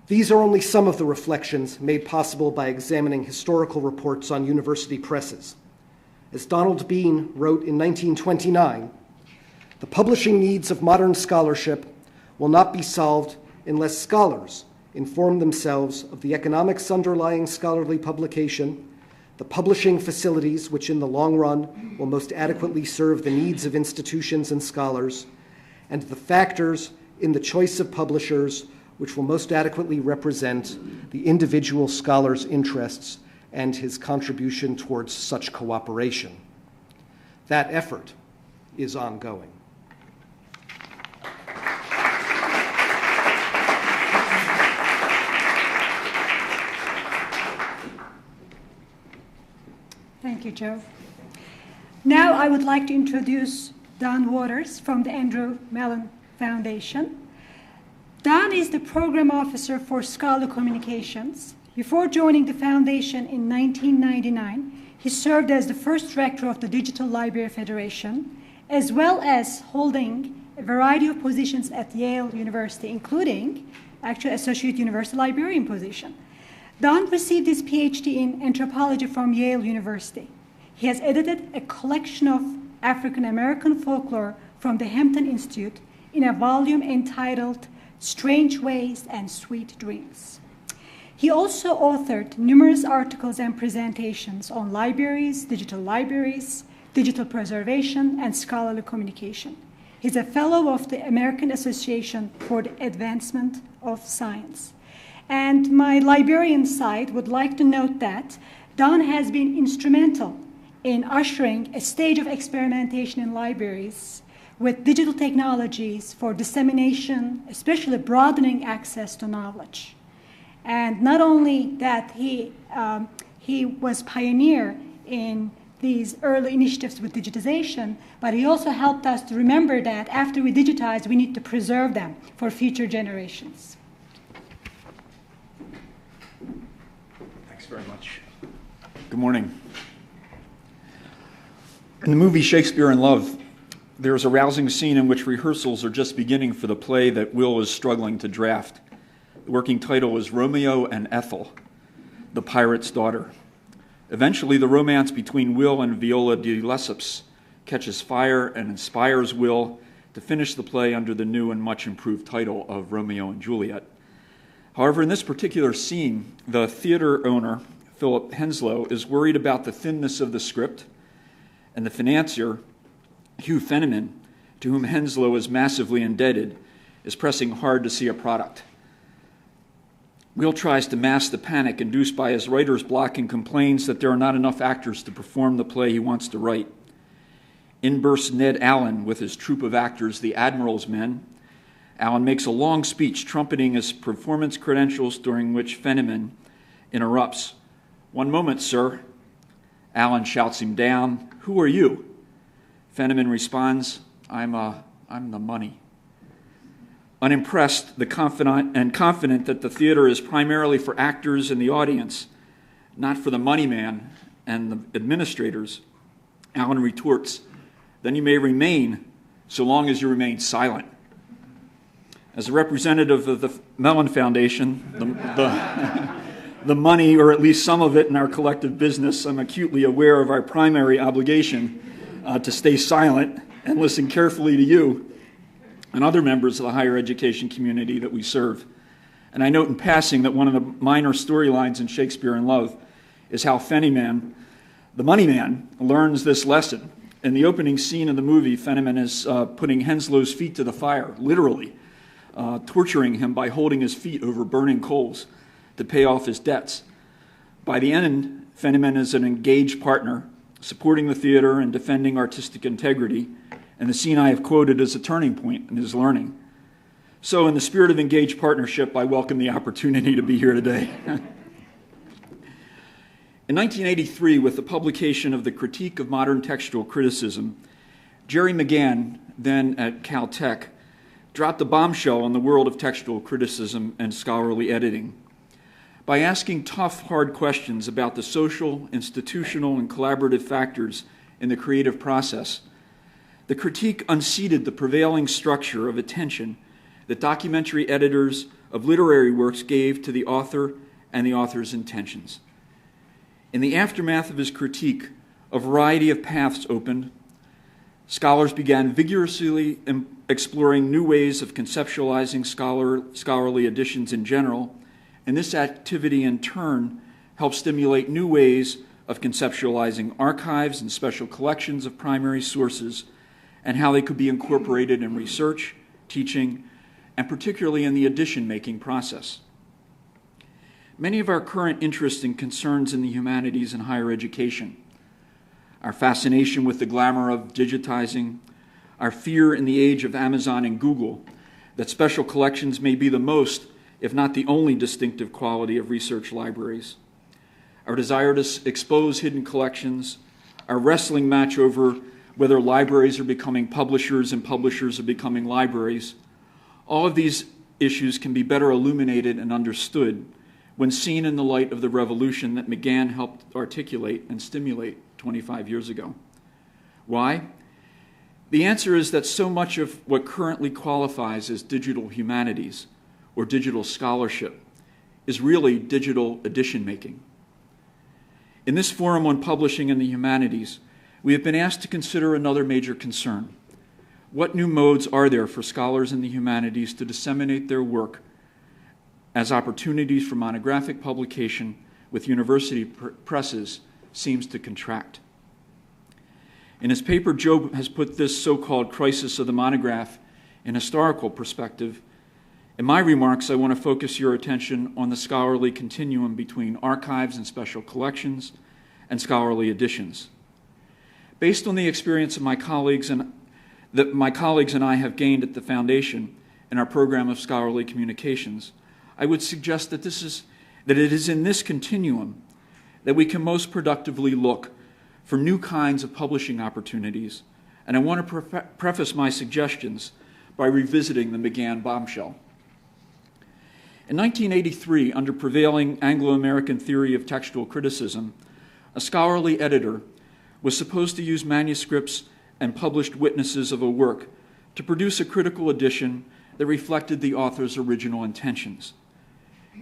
These are only some of the reflections made possible by examining historical reports on university presses. As Donald Bean wrote in 1929, "The publishing needs of modern scholarship will not be solved unless scholars inform themselves of the economics underlying scholarly publication, the publishing facilities which in the long run will most adequately serve the needs of institutions and scholars, and the factors in the choice of publishers which will most adequately represent the individual scholar's interests and his contribution towards such cooperation." That effort is ongoing. Thank you, Joe. Now I would like to introduce Don Waters from the Mellon Foundation. Don is the Program Officer for Scholar Communications. Before joining the foundation in 1999, he served as the first director of the Digital Library Federation, as well as holding a variety of positions at Yale University, including actually Associate University Librarian position. Don received his PhD in anthropology from Yale University. He has edited a collection of African American folklore from the Hampton Institute in a volume entitled Strange Ways and Sweet Dreams. He also authored numerous articles and presentations on libraries, digital preservation, and scholarly communication. He's a fellow of the American Association for the Advancement of Science. And my librarian side would like to note that Don has been instrumental in ushering a stage of experimentation in libraries with digital technologies for dissemination, especially broadening access to knowledge. And not only that, he was pioneer in these early initiatives with digitization, but he also helped us to remember that after we digitize, we need to preserve them for future generations. Thanks very much. Good morning. In the movie Shakespeare in Love, there's a rousing scene in which rehearsals are just beginning for the play that Will is struggling to draft. The working title is Romeo and Ethel, the Pirate's Daughter. Eventually, the romance between Will and Viola de Lesseps catches fire and inspires Will to finish the play under the new and much improved title of Romeo and Juliet. However, in this particular scene, the theater owner, Philip Henslow, is worried about the thinness of the script, and the financier, Hugh Fenneman, to whom Henslow is massively indebted, is pressing hard to see a product. Will tries to mask the panic induced by his writer's block and complains that there are not enough actors to perform the play he wants to write. In bursts Ned Allen with his troupe of actors, the Admiral's Men. Allen makes a long speech trumpeting his performance credentials, during which Fenneman interrupts. "One moment, sir." Allen shouts him down. "Who are you?" Fenneman responds, I'm the money." Unimpressed, confident that the theater is primarily for actors and the audience, not for the money man and the administrators, Allen retorts, "Then you may remain, so long as you remain silent." As a representative of the Mellon Foundation, the money, or at least some of it, in our collective business, I'm acutely aware of our primary obligation to stay silent and listen carefully to you and other members of the higher education community that we serve. And I note in passing that one of the minor storylines in Shakespeare in Love is how Fenneman, the money man, learns this lesson. In the opening scene of the movie, Fenneman is putting Henslow's feet to the fire, literally, torturing him by holding his feet over burning coals to pay off his debts. By the end, Fenneman is an engaged partner, supporting the theater and defending artistic integrity, and the scene I have quoted is a turning point in his learning. So in the spirit of engaged partnership, I welcome the opportunity to be here today. In 1983, with the publication of the Critique of Modern Textual Criticism, Jerry McGann, then at Caltech, dropped a bombshell on the world of textual criticism and scholarly editing. By asking tough, hard questions about the social, institutional, and collaborative factors in the creative process, the critique unseated the prevailing structure of attention that documentary editors of literary works gave to the author and the author's intentions. In the aftermath of his critique, a variety of paths opened. Scholars began vigorously exploring new ways of conceptualizing scholarly editions in general, and this activity in turn helped stimulate new ways of conceptualizing archives and special collections of primary sources and how they could be incorporated in research, teaching, and particularly in the edition-making process. Many of our current interests and concerns in the humanities and higher education, our fascination with the glamour of digitizing, our fear in the age of Amazon and Google that special collections may be the most, if not the only, distinctive quality of research libraries, our desire to expose hidden collections, our wrestling match over whether libraries are becoming publishers and publishers are becoming libraries. All of these issues can be better illuminated and understood when seen in the light of the revolution that McGann helped articulate and stimulate 25 years ago. Why? The answer is that so much of what currently qualifies as digital humanities or digital scholarship is really digital edition making. In this forum on publishing in the humanities, we have been asked to consider another major concern. What new modes are there for scholars in the humanities to disseminate their work as opportunities for monographic publication with university presses seems to contract? In his paper, Joe has put this so-called crisis of the monograph in historical perspective. In my remarks, I want to focus your attention on the scholarly continuum between archives and special collections and scholarly editions. Based on the experience of my colleagues and I have gained at the Foundation in our program of scholarly communications, I would suggest that it is in this continuum that we can most productively look for new kinds of publishing opportunities, and I want to preface my suggestions by revisiting the McGann bombshell. In 1983, under prevailing Anglo-American theory of textual criticism, a scholarly editor was supposed to use manuscripts and published witnesses of a work to produce a critical edition that reflected the author's original intentions.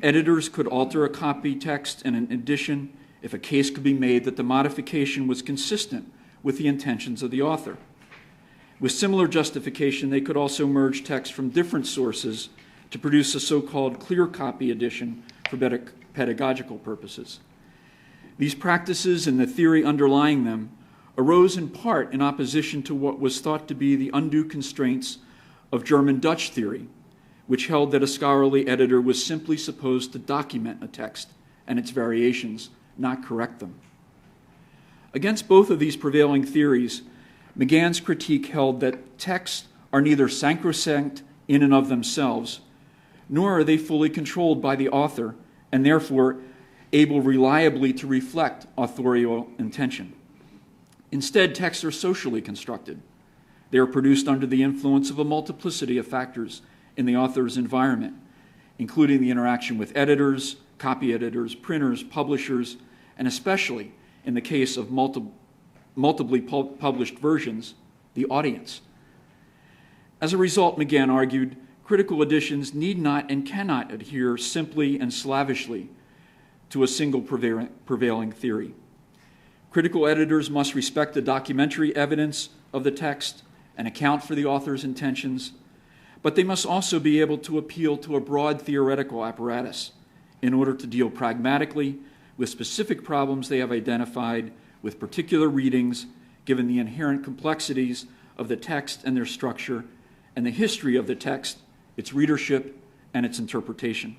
Editors could alter a copy text in an edition if a case could be made that the modification was consistent with the intentions of the author. With similar justification, they could also merge text from different sources to produce a so-called clear copy edition for pedagogical purposes. These practices and the theory underlying them arose in part in opposition to what was thought to be the undue constraints of German-Dutch theory, which held that a scholarly editor was simply supposed to document a text and its variations, not correct them. Against both of these prevailing theories, McGann's critique held that texts are neither sacrosanct in and of themselves, nor are they fully controlled by the author and therefore able reliably to reflect authorial intention. Instead, texts are socially constructed. They are produced under the influence of a multiplicity of factors in the author's environment, including the interaction with editors, copy editors, printers, publishers, and especially, in the case of multiply published versions, the audience. As a result, McGann argued, critical editions need not and cannot adhere simply and slavishly to a single prevailing theory. Critical editors must respect the documentary evidence of the text and account for the author's intentions, but they must also be able to appeal to a broad theoretical apparatus in order to deal pragmatically with specific problems they have identified with particular readings, given the inherent complexities of the text and their structure, and the history of the text, its readership, and its interpretation.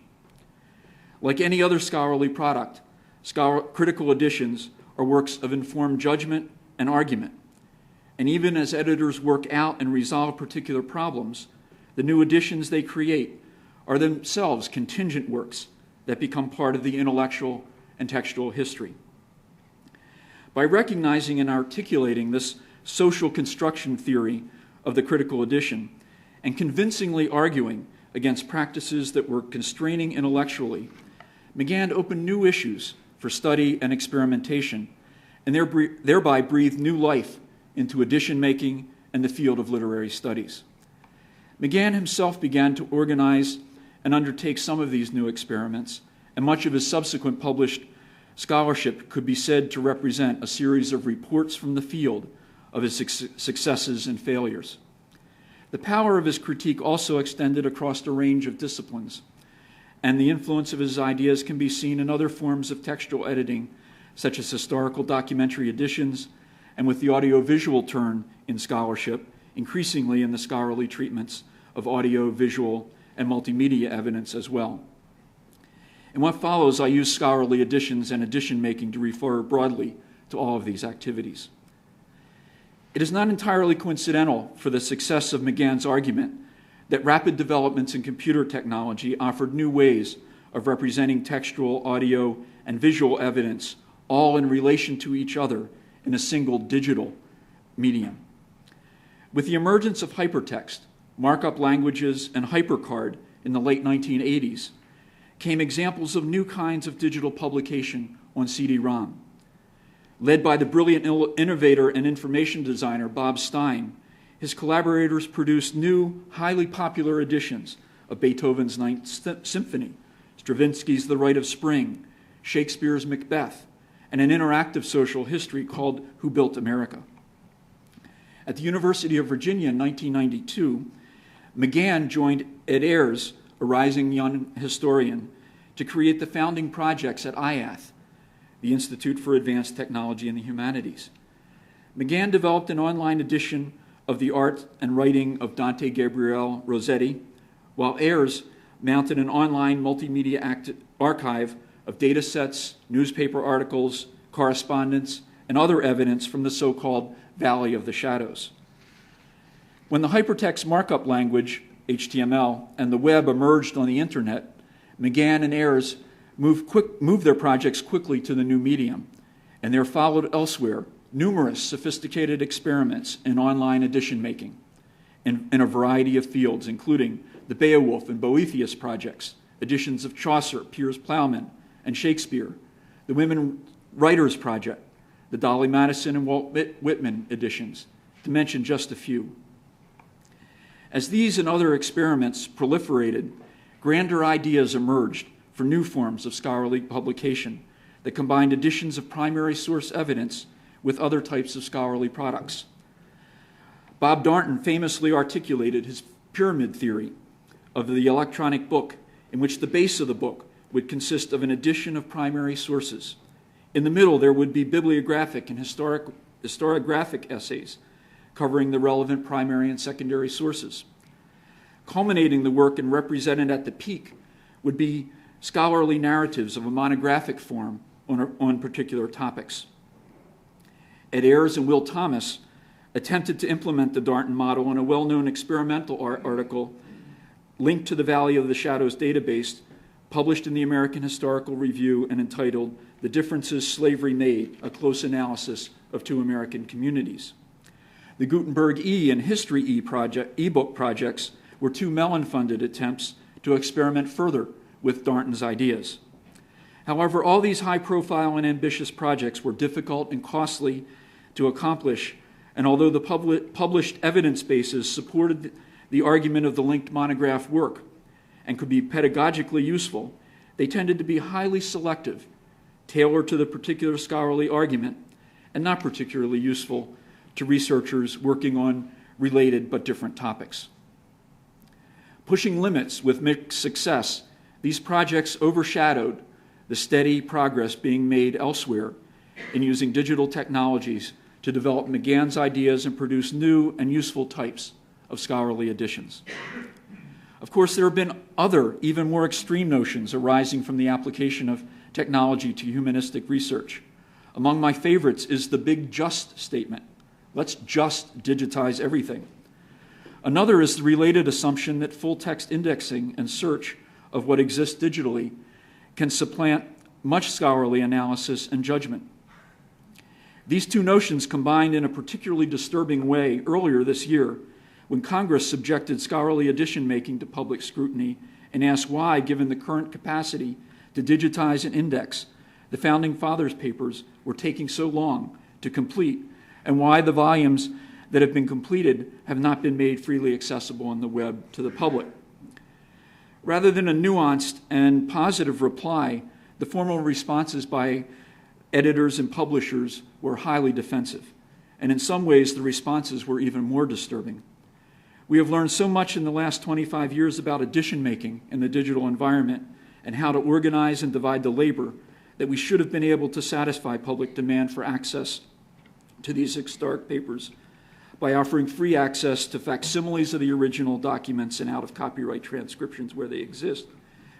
Like any other scholarly product, critical editions are works of informed judgment and argument. And even as editors work out and resolve particular problems, the new editions they create are themselves contingent works that become part of the intellectual and textual history. By recognizing and articulating this social construction theory of the critical edition and convincingly arguing against practices that were constraining intellectually, McGann opened new issues for study and experimentation, and thereby breathed new life into edition making and the field of literary studies. McGann himself began to organize and undertake some of these new experiments, and much of his subsequent published scholarship could be said to represent a series of reports from the field of his successes and failures. The power of his critique also extended across a range of disciplines, and the influence of his ideas can be seen in other forms of textual editing, such as historical documentary editions, and with the audiovisual turn in scholarship, increasingly in the scholarly treatments of audio, visual, and multimedia evidence as well. In what follows, I use scholarly editions and edition making to refer broadly to all of these activities. It is not entirely coincidental for the success of McGann's argument that rapid developments in computer technology offered new ways of representing textual, audio, and visual evidence, all in relation to each other in a single digital medium. With the emergence of hypertext, markup languages, and HyperCard in the late 1980s, came examples of new kinds of digital publication on CD-ROM. Led by the brilliant innovator and information designer Bob Stein, his collaborators produced new, highly popular editions of Beethoven's Ninth Symphony, Stravinsky's The Rite of Spring, Shakespeare's Macbeth, and an interactive social history called Who Built America. At the University of Virginia in 1992, McGann joined Ed Ayers, a rising young historian, to create the founding projects at IATH, the Institute for Advanced Technology and the Humanities. McGann developed an online edition of the art and writing of Dante Gabriel Rossetti, while Ayers mounted an online multimedia archive of data sets, newspaper articles, correspondence, and other evidence from the so-called Valley of the Shadows. When the hypertext markup language, HTML, and the web emerged on the internet, McGann and Ayers moved their projects quickly to the new medium, and there followed elsewhere numerous sophisticated experiments in online edition making in a variety of fields, including the Beowulf and Boethius projects, editions of Chaucer, Piers Plowman, and Shakespeare, the Women Writers Project, the Dolly Madison and Walt Whitman editions, to mention just a few. As these and other experiments proliferated, grander ideas emerged for new forms of scholarly publication that combined editions of primary source evidence with other types of scholarly products. Bob Darnton famously articulated his pyramid theory of the electronic book, in which the base of the book would consist of an edition of primary sources. In the middle, there would be bibliographic and historiographic essays covering the relevant primary and secondary sources. Culminating the work and represented at the peak would be scholarly narratives of a monographic form on particular topics. Ed Ayers and Will Thomas attempted to implement the Darnton model in a well-known experimental article linked to the Valley of the Shadows database, published in the American Historical Review and entitled The Differences Slavery Made, a Close Analysis of Two American Communities. The Gutenberg E and History E ebook projects were two Mellon-funded attempts to experiment further with Darnton's ideas. However, all these high-profile and ambitious projects were difficult and costly to accomplish, and although the published evidence bases supported the argument of the linked monograph work and could be pedagogically useful, they tended to be highly selective, tailored to the particular scholarly argument, and not particularly useful to researchers working on related but different topics. Pushing limits with mixed success, these projects overshadowed the steady progress being made elsewhere in using digital technologies to develop McGann's ideas and produce new and useful types of scholarly editions. Of course, there have been other, even more extreme notions arising from the application of technology to humanistic research. Among my favorites is the big just statement. Let's just digitize everything. Another is the related assumption that full-text indexing and search of what exists digitally can supplant much scholarly analysis and judgment. These two notions combined in a particularly disturbing way earlier this year when Congress subjected scholarly edition making to public scrutiny and asked why, given the current capacity to digitize and index, the Founding Fathers' papers were taking so long to complete, and why the volumes that have been completed have not been made freely accessible on the web to the public. Rather than a nuanced and positive reply, the formal responses by editors and publishers were highly defensive, and in some ways the responses were even more disturbing. We have learned so much in the last 25 years about edition making in the digital environment and how to organize and divide the labor that we should have been able to satisfy public demand for access to these historic papers by offering free access to facsimiles of the original documents and out-of-copyright transcriptions where they exist,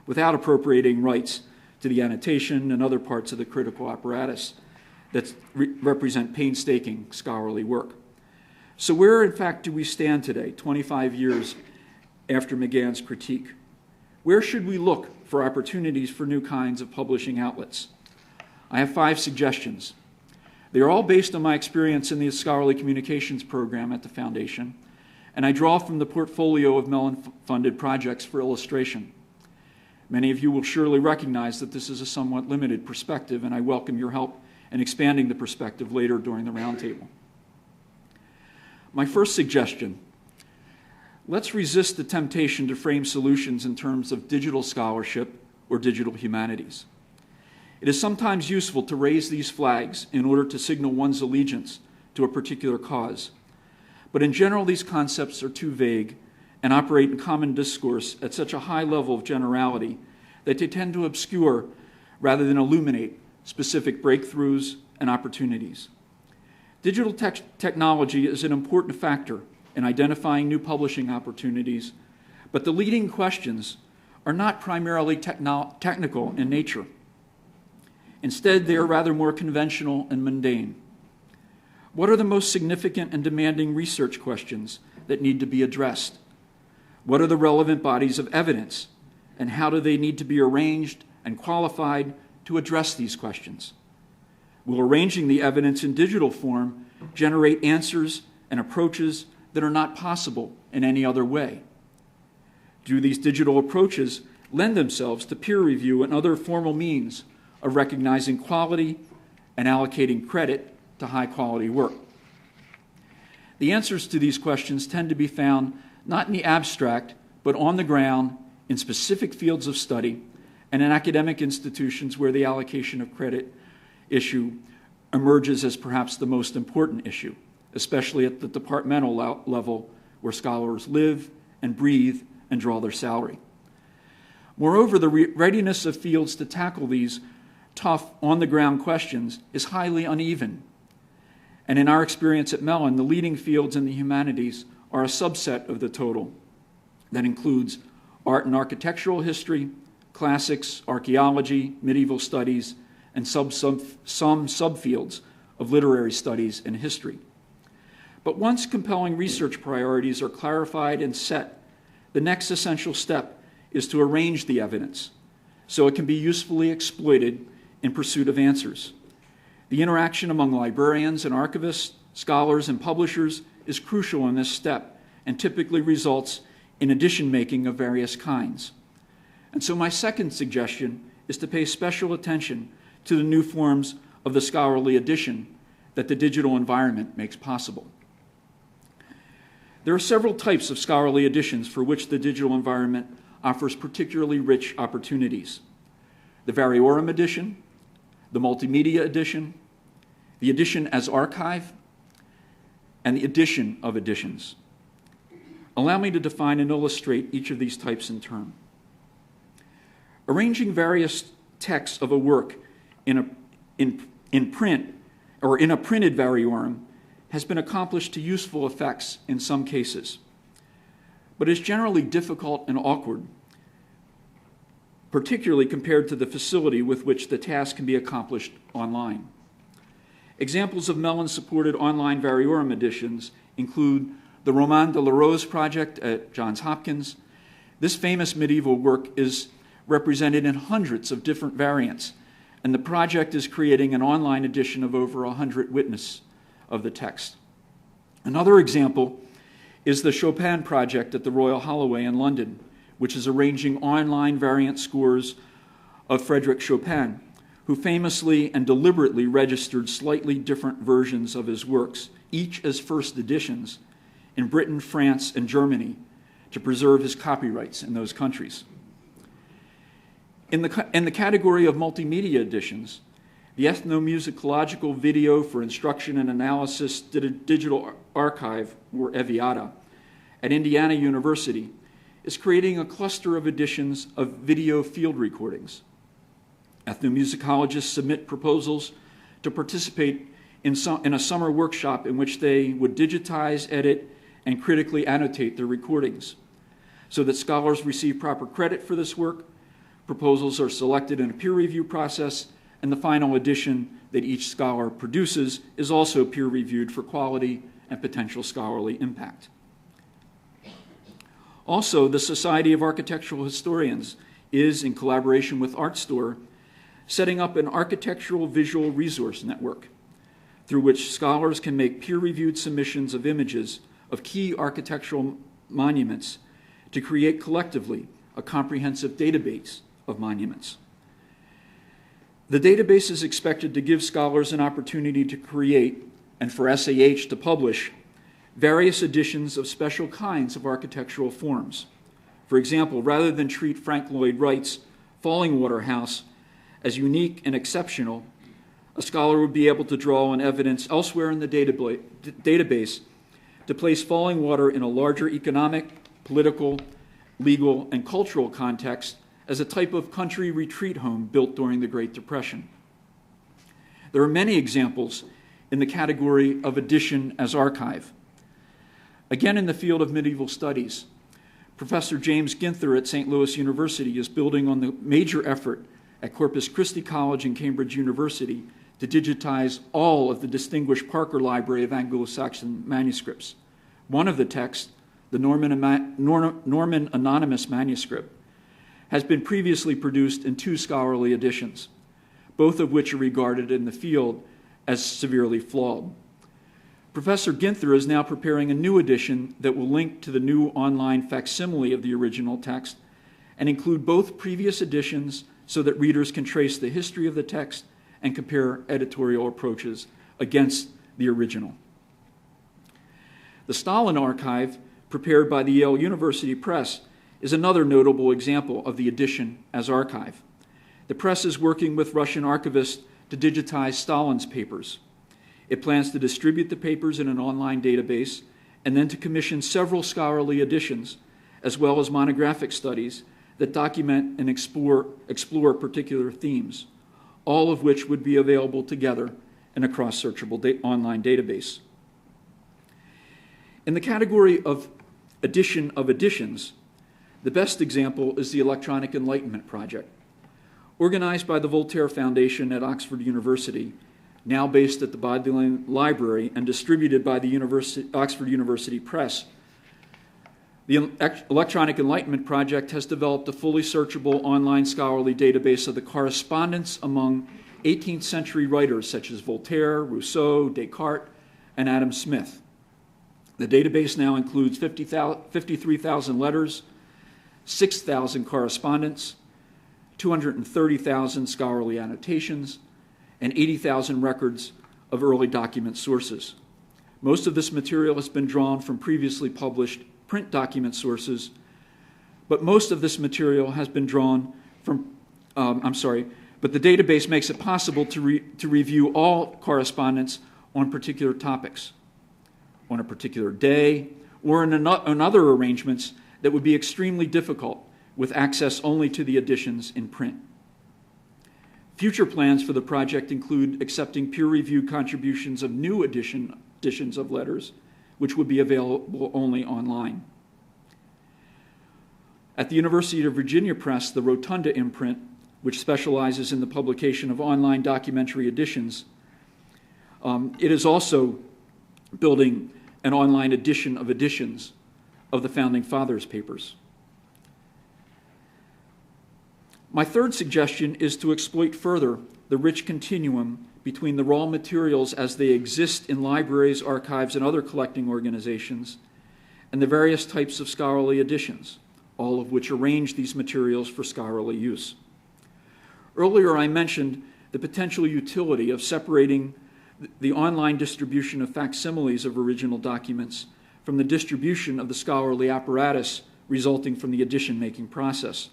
without appropriating rights to the annotation and other parts of the critical apparatus that represent painstaking scholarly work. So where, in fact, do we stand today, 25 years after McGann's critique? Where should we look for opportunities for new kinds of publishing outlets? I have 5 suggestions. They are all based on my experience in the scholarly communications program at the Foundation, and I draw from the portfolio of Mellon-funded projects for illustration. Many of you will surely recognize that this is a somewhat limited perspective, and I welcome your help in expanding the perspective later during the roundtable. My first suggestion: let's resist the temptation to frame solutions in terms of digital scholarship or digital humanities. It is sometimes useful to raise these flags in order to signal one's allegiance to a particular cause. But in general, these concepts are too vague and operate in common discourse at such a high level of generality that they tend to obscure rather than illuminate specific breakthroughs and opportunities. Digital technology is an important factor in identifying new publishing opportunities, but the leading questions are not primarily technical in nature. Instead, they are rather more conventional and mundane. What are the most significant and demanding research questions that need to be addressed? What are the relevant bodies of evidence, and how do they need to be arranged and qualified to address these questions? Will arranging the evidence in digital form generate answers and approaches that are not possible in any other way? Do these digital approaches lend themselves to peer review and other formal means of recognizing quality and allocating credit to high-quality work? The answers to these questions tend to be found not in the abstract, but on the ground in specific fields of study and in academic institutions where the allocation of credit issue emerges as perhaps the most important issue, especially at the departmental level where scholars live and breathe and draw their salary. Moreover, the readiness of fields to tackle these tough, on-the-ground questions is highly uneven. And in our experience at Mellon, the leading fields in the humanities are a subset of the total that includes art and architectural history, classics, archaeology, medieval studies, and some subfields of literary studies and history. But once compelling research priorities are clarified and set, the next essential step is to arrange the evidence so it can be usefully exploited in pursuit of answers. The interaction among librarians and archivists, scholars, and publishers is crucial in this step and typically results in edition-making of various kinds. And so my second suggestion is to pay special attention to the new forms of the scholarly edition that the digital environment makes possible. There are several types of scholarly editions for which the digital environment offers particularly rich opportunities. The Variorum edition, the multimedia edition, the edition as archive, and the edition of editions. Allow me to define and illustrate each of these types in turn. Arranging various texts of a work in print or in a printed variorum has been accomplished to useful effects in some cases, but is generally difficult and awkward, particularly compared to the facility with which the task can be accomplished online. Examples of Mellon-supported online variorum editions include the Roman de la Rose project at Johns Hopkins. This famous medieval work is represented in hundreds of different variants, and the project is creating an online edition of over 100 witnesses of the text. Another example is the Chopin project at the Royal Holloway in London, which is arranging online variant scores of Frédéric Chopin, who famously and deliberately registered slightly different versions of his works, each as first editions, in Britain, France, and Germany, to preserve his copyrights in those countries. In the category of multimedia editions, the Ethnomusicological Video for Instruction and Analysis Digital Archive, or EVIATA, at Indiana University is creating a cluster of editions of video field recordings. Ethnomusicologists submit proposals to participate in a summer workshop in which they would digitize, edit, and critically annotate their recordings. So that scholars receive proper credit for this work, proposals are selected in a peer review process, and the final edition that each scholar produces is also peer-reviewed for quality and potential scholarly impact. Also, the Society of Architectural Historians is, in collaboration with ArtStore, setting up an architectural visual resource network through which scholars can make peer-reviewed submissions of images of key architectural monuments to create collectively a comprehensive database of monuments. The database is expected to give scholars an opportunity to create, and for SAH to publish, various editions of special kinds of architectural forms. For example, rather than treat Frank Lloyd Wright's Fallingwater House as unique and exceptional, a scholar would be able to draw on evidence elsewhere in the database to place Fallingwater in a larger economic, political, legal, and cultural context as a type of country retreat home built during the Great Depression. There are many examples in the category of edition as archive. Again, in the field of medieval studies, Professor James Ginther at St. Louis University is building on the major effort at Corpus Christi College and Cambridge University to digitize all of the distinguished Parker Library of Anglo-Saxon manuscripts. One of the texts, the Norman Anonymous manuscript, has been previously produced in 2 scholarly editions, both of which are regarded in the field as severely flawed. Professor Ginther is now preparing a new edition that will link to the new online facsimile of the original text and include both previous editions so that readers can trace the history of the text and compare editorial approaches against the original. The Stalin Archive, prepared by the Yale University Press, is another notable example of the edition as archive. The press is working with Russian archivists to digitize Stalin's papers. It plans to distribute the papers in an online database and then to commission several scholarly editions, as well as monographic studies that document and explore particular themes, all of which would be available together in a cross-searchable online database. In the category of edition of editions, the best example is the Electronic Enlightenment Project. Organized by the Voltaire Foundation at Oxford University, now based at the Bodleian Library and distributed by the Oxford University Press, the Electronic Enlightenment Project has developed a fully searchable online scholarly database of the correspondence among 18th century writers such as Voltaire, Rousseau, Descartes, and Adam Smith. The database now includes 53,000 letters, 6,000 correspondence, 230,000 scholarly annotations, and 80,000 records of early document sources. Most of this material has been drawn from previously published print document sources, but most of this material has been drawn from, but the database makes it possible to review all correspondence on particular topics, on a particular day, or in other arrangements that would be extremely difficult with access only to the editions in print. Future plans for the project include accepting peer-reviewed contributions of new editions of letters, which would be available only online. At the University of Virginia Press, the Rotunda imprint, which specializes in the publication of online documentary editions, it is also building an online edition of editions of the Founding Fathers papers. My third suggestion is to exploit further the rich continuum between the raw materials as they exist in libraries, archives, and other collecting organizations, and the various types of scholarly editions, all of which arrange these materials for scholarly use. Earlier, I mentioned the potential utility of separating the online distribution of facsimiles of original documents from the distribution of the scholarly apparatus resulting from the edition-making process.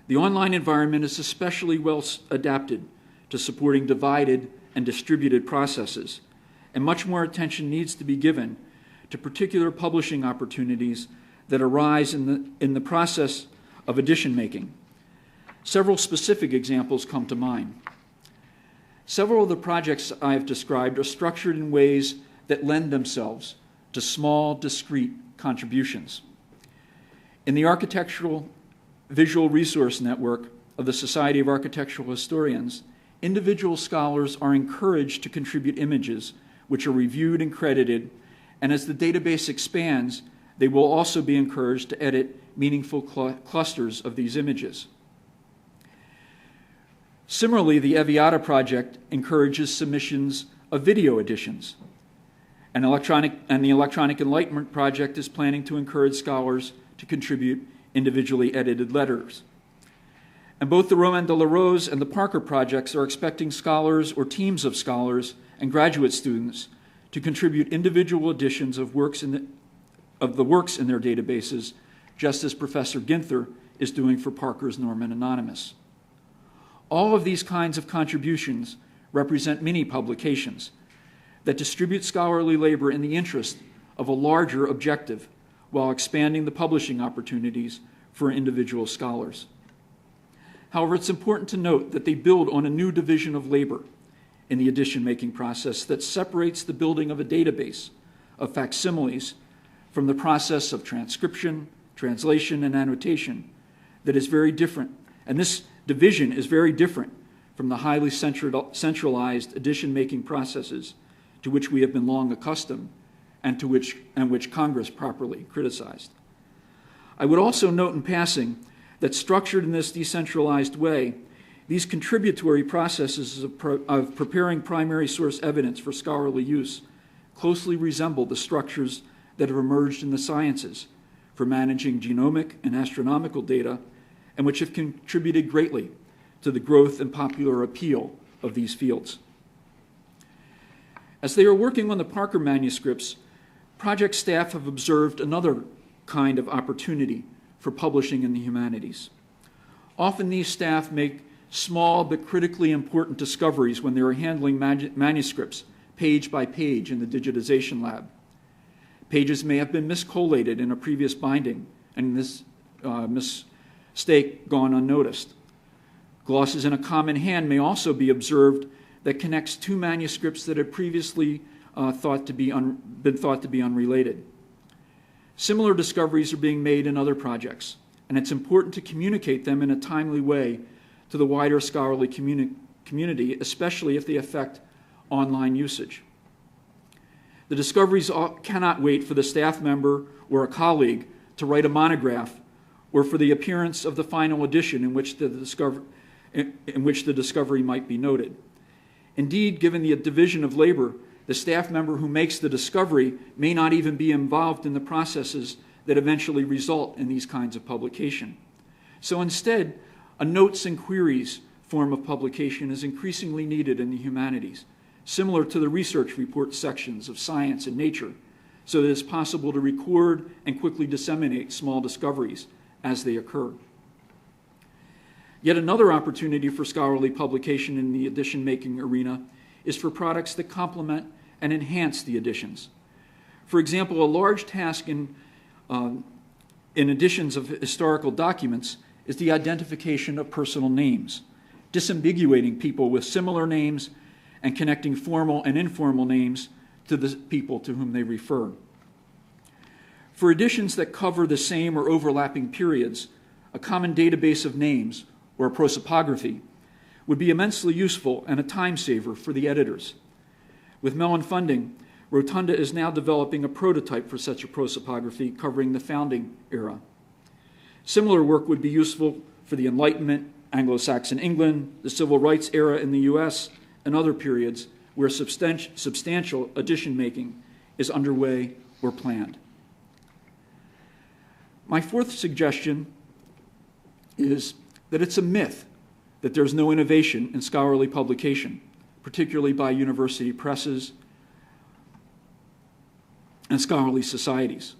The online environment is especially well adapted to supporting divided and distributed processes, and much more attention needs to be given to particular publishing opportunities that arise in the process of edition making. Several specific examples come to mind. Several of the projects I have described are structured in ways that lend themselves to small, discrete contributions. In the Architectural Visual Resource Network of the Society of Architectural Historians, individual scholars are encouraged to contribute images which are reviewed and credited, and as the database expands, they will also be encouraged to edit meaningful clusters of these images. Similarly, the Eviata project encourages submissions of video editions. And the Electronic Enlightenment project is planning to encourage scholars to contribute individually edited letters. And both the Romain de la Rose and the Parker projects are expecting scholars or teams of scholars and graduate students to contribute individual editions of the works in their databases, just as Professor Ginther is doing for Parker's Norman Anonymous. All of these kinds of contributions represent mini publications that distribute scholarly labor in the interest of a larger objective while expanding the publishing opportunities for individual scholars. However, it's important to note that they build on a new division of labor in the edition-making process that separates the building of a database of facsimiles from the process of transcription, translation, and annotation that is very different. And this division is very different from the highly centralized edition-making processes to which we have been long accustomed and which Congress properly criticized. I would also note in passing that structured in this decentralized way, these contributory processes of preparing primary source evidence for scholarly use closely resemble the structures that have emerged in the sciences for managing genomic and astronomical data, and which have contributed greatly to the growth and popular appeal of these fields. As they are working on the Parker manuscripts, project staff have observed another kind of opportunity for publishing in the humanities. Often these staff make small but critically important discoveries when they are handling manuscripts page by page in the digitization lab. Pages may have been miscollated in a previous binding, and this mistake gone unnoticed. Glosses in a common hand may also be observed that connects two manuscripts that had previously been thought to be unrelated. Similar discoveries are being made in other projects, and it's important to communicate them in a timely way to the wider scholarly community, especially if they affect online usage. The discoveries cannot wait for the staff member or a colleague to write a monograph or for the appearance of the final edition in which the discovery might be noted. Indeed, given the division of labor, the staff member who makes the discovery may not even be involved in the processes that eventually result in these kinds of publication. So instead, a notes and queries form of publication is increasingly needed in the humanities, similar to the research report sections of Science and Nature, so that it's possible to record and quickly disseminate small discoveries as they occur. Yet another opportunity for scholarly publication in the edition-making arena is for products that complement and enhance the editions. For example, a large task in editions of historical documents is the identification of personal names, disambiguating people with similar names and connecting formal and informal names to the people to whom they refer. For editions that cover the same or overlapping periods, a common database of names, or a prosopography, would be immensely useful and a time saver for the editors. With Mellon funding, Rotunda is now developing a prototype for such a prosopography covering the founding era. Similar work would be useful for the Enlightenment, Anglo-Saxon England, the Civil Rights era in the US, and other periods where substantial edition making is underway or planned. My fourth suggestion is that it's a myth that there's no innovation in scholarly publication, particularly by university presses and scholarly societies.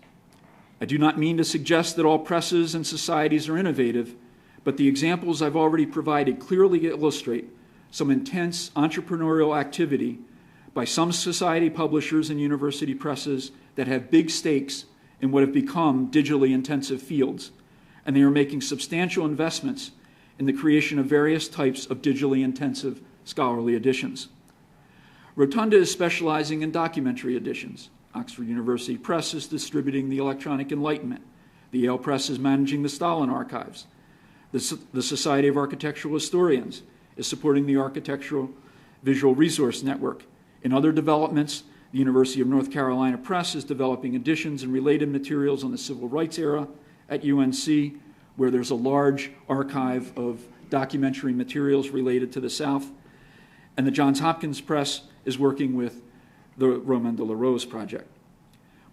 I do not mean to suggest that all presses and societies are innovative, but the examples I've already provided clearly illustrate some intense entrepreneurial activity by some society publishers and university presses that have big stakes in what have become digitally intensive fields, and they are making substantial investments in the creation of various types of digitally intensive scholarly editions. Rotunda is specializing in documentary editions. Oxford University Press is distributing the Electronic Enlightenment. The Yale Press is managing the Stalin archives. The Society of Architectural Historians is supporting the Architectural Visual Resource Network. In other developments, the University of North Carolina Press is developing editions and related materials on the Civil Rights era at UNC, where there's a large archive of documentary materials related to the South. And the Johns Hopkins Press is working with the Romain de la Rose project.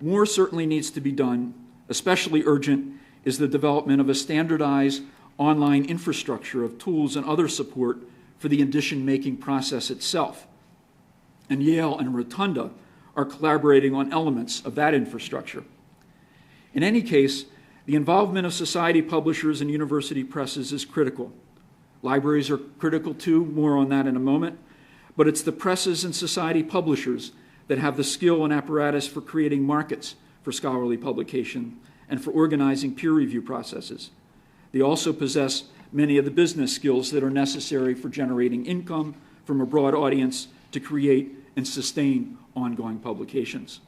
More certainly needs to be done. Especially urgent is the development of a standardized online infrastructure of tools and other support for the edition-making process itself. And Yale and Rotunda are collaborating on elements of that infrastructure. In any case, The involvement of society publishers and university presses is critical. Libraries are critical too, more on that in a moment, but it's the presses and society publishers that have the skill and apparatus for creating markets for scholarly publication and for organizing peer review processes. They also possess many of the business skills that are necessary for generating income from a broad audience to create and sustain ongoing publications.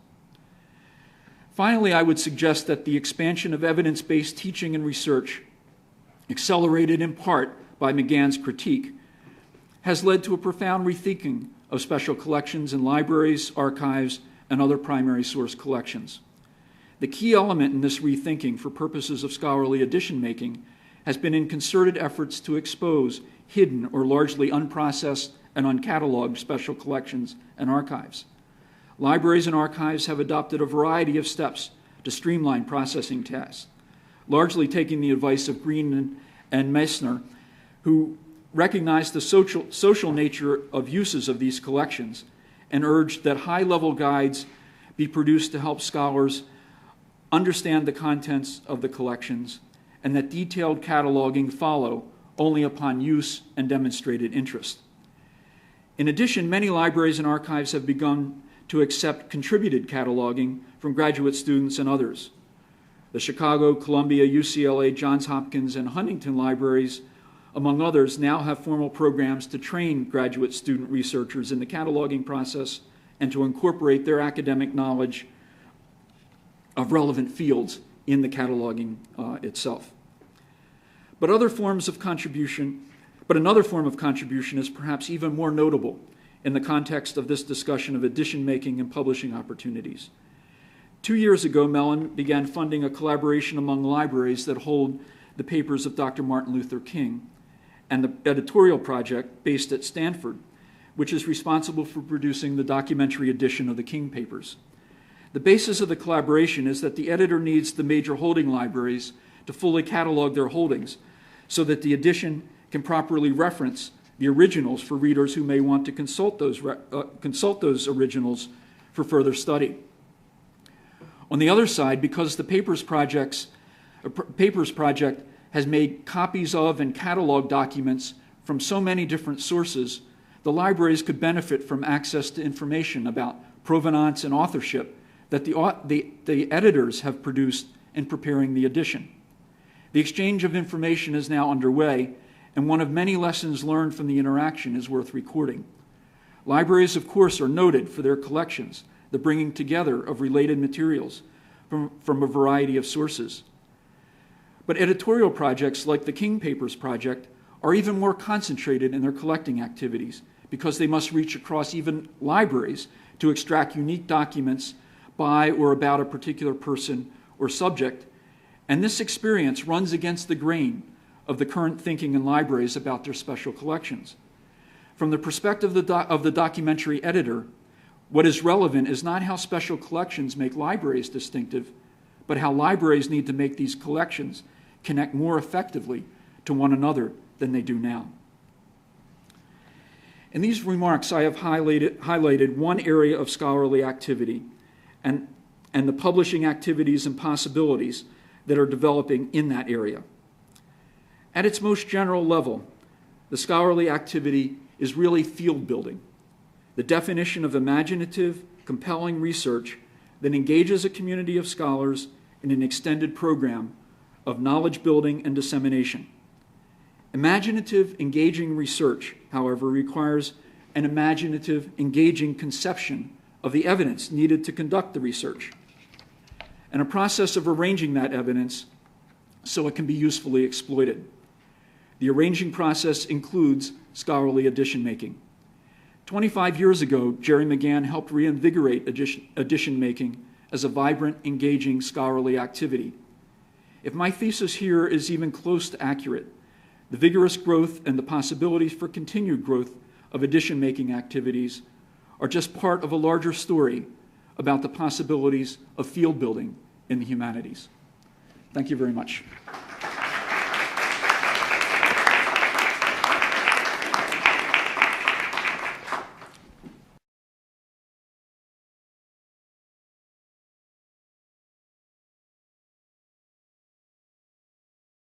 Finally, I would suggest that the expansion of evidence-based teaching and research, accelerated in part by McGann's critique, has led to a profound rethinking of special collections in libraries, archives, and other primary source collections. The key element in this rethinking for purposes of scholarly edition making has been in concerted efforts to expose hidden or largely unprocessed and uncatalogued special collections and archives. Libraries and archives have adopted a variety of steps to streamline processing tasks, largely taking the advice of Green and Meissner, who recognized the social nature of uses of these collections and urged that high-level guides be produced to help scholars understand the contents of the collections and that detailed cataloging follow only upon use and demonstrated interest. In addition, many libraries and archives have begun to accept contributed cataloging from graduate students and others. The Chicago, Columbia, UCLA, Johns Hopkins, and Huntington libraries, among others, now have formal programs to train graduate student researchers in the cataloging process and to incorporate their academic knowledge of relevant fields in the cataloging itself. But another form of contribution is perhaps even more notable in the context of this discussion of edition making and publishing opportunities. 2 years ago, Mellon began funding a collaboration among libraries that hold the papers of Dr. Martin Luther King and the editorial project based at Stanford, which is responsible for producing the documentary edition of the King papers. The basis of the collaboration is that the editor needs the major holding libraries to fully catalog their holdings so that the edition can properly reference the originals for readers who may want to consult those originals for further study. On the other side, because the Papers Project has made copies of and catalog documents from so many different sources, the libraries could benefit from access to information about provenance and authorship that the editors have produced in preparing the edition. The exchange of information is now underway, and one of many lessons learned from the interaction is worth recording. Libraries, of course, are noted for their collections, the bringing together of related materials from a variety of sources. But editorial projects like the King Papers Project are even more concentrated in their collecting activities because they must reach across even libraries to extract unique documents by or about a particular person or subject, and this experience runs against the grain of the current thinking in libraries about their special collections. From the perspective of the documentary editor, what is relevant is not how special collections make libraries distinctive, but how libraries need to make these collections connect more effectively to one another than they do now. In these remarks, I have highlighted one area of scholarly activity and the publishing activities and possibilities that are developing in that area. At its most general level, the scholarly activity is really field building, the definition of imaginative, compelling research that engages a community of scholars in an extended program of knowledge building and dissemination. Imaginative, engaging research, however, requires an imaginative, engaging conception of the evidence needed to conduct the research, and a process of arranging that evidence so it can be usefully exploited. The arranging process includes scholarly edition making. 25 years ago, Jerry McGann helped reinvigorate edition making as a vibrant, engaging scholarly activity. If my thesis here is even close to accurate, the vigorous growth and the possibilities for continued growth of edition-making activities are just part of a larger story about the possibilities of field building in the humanities. Thank you very much.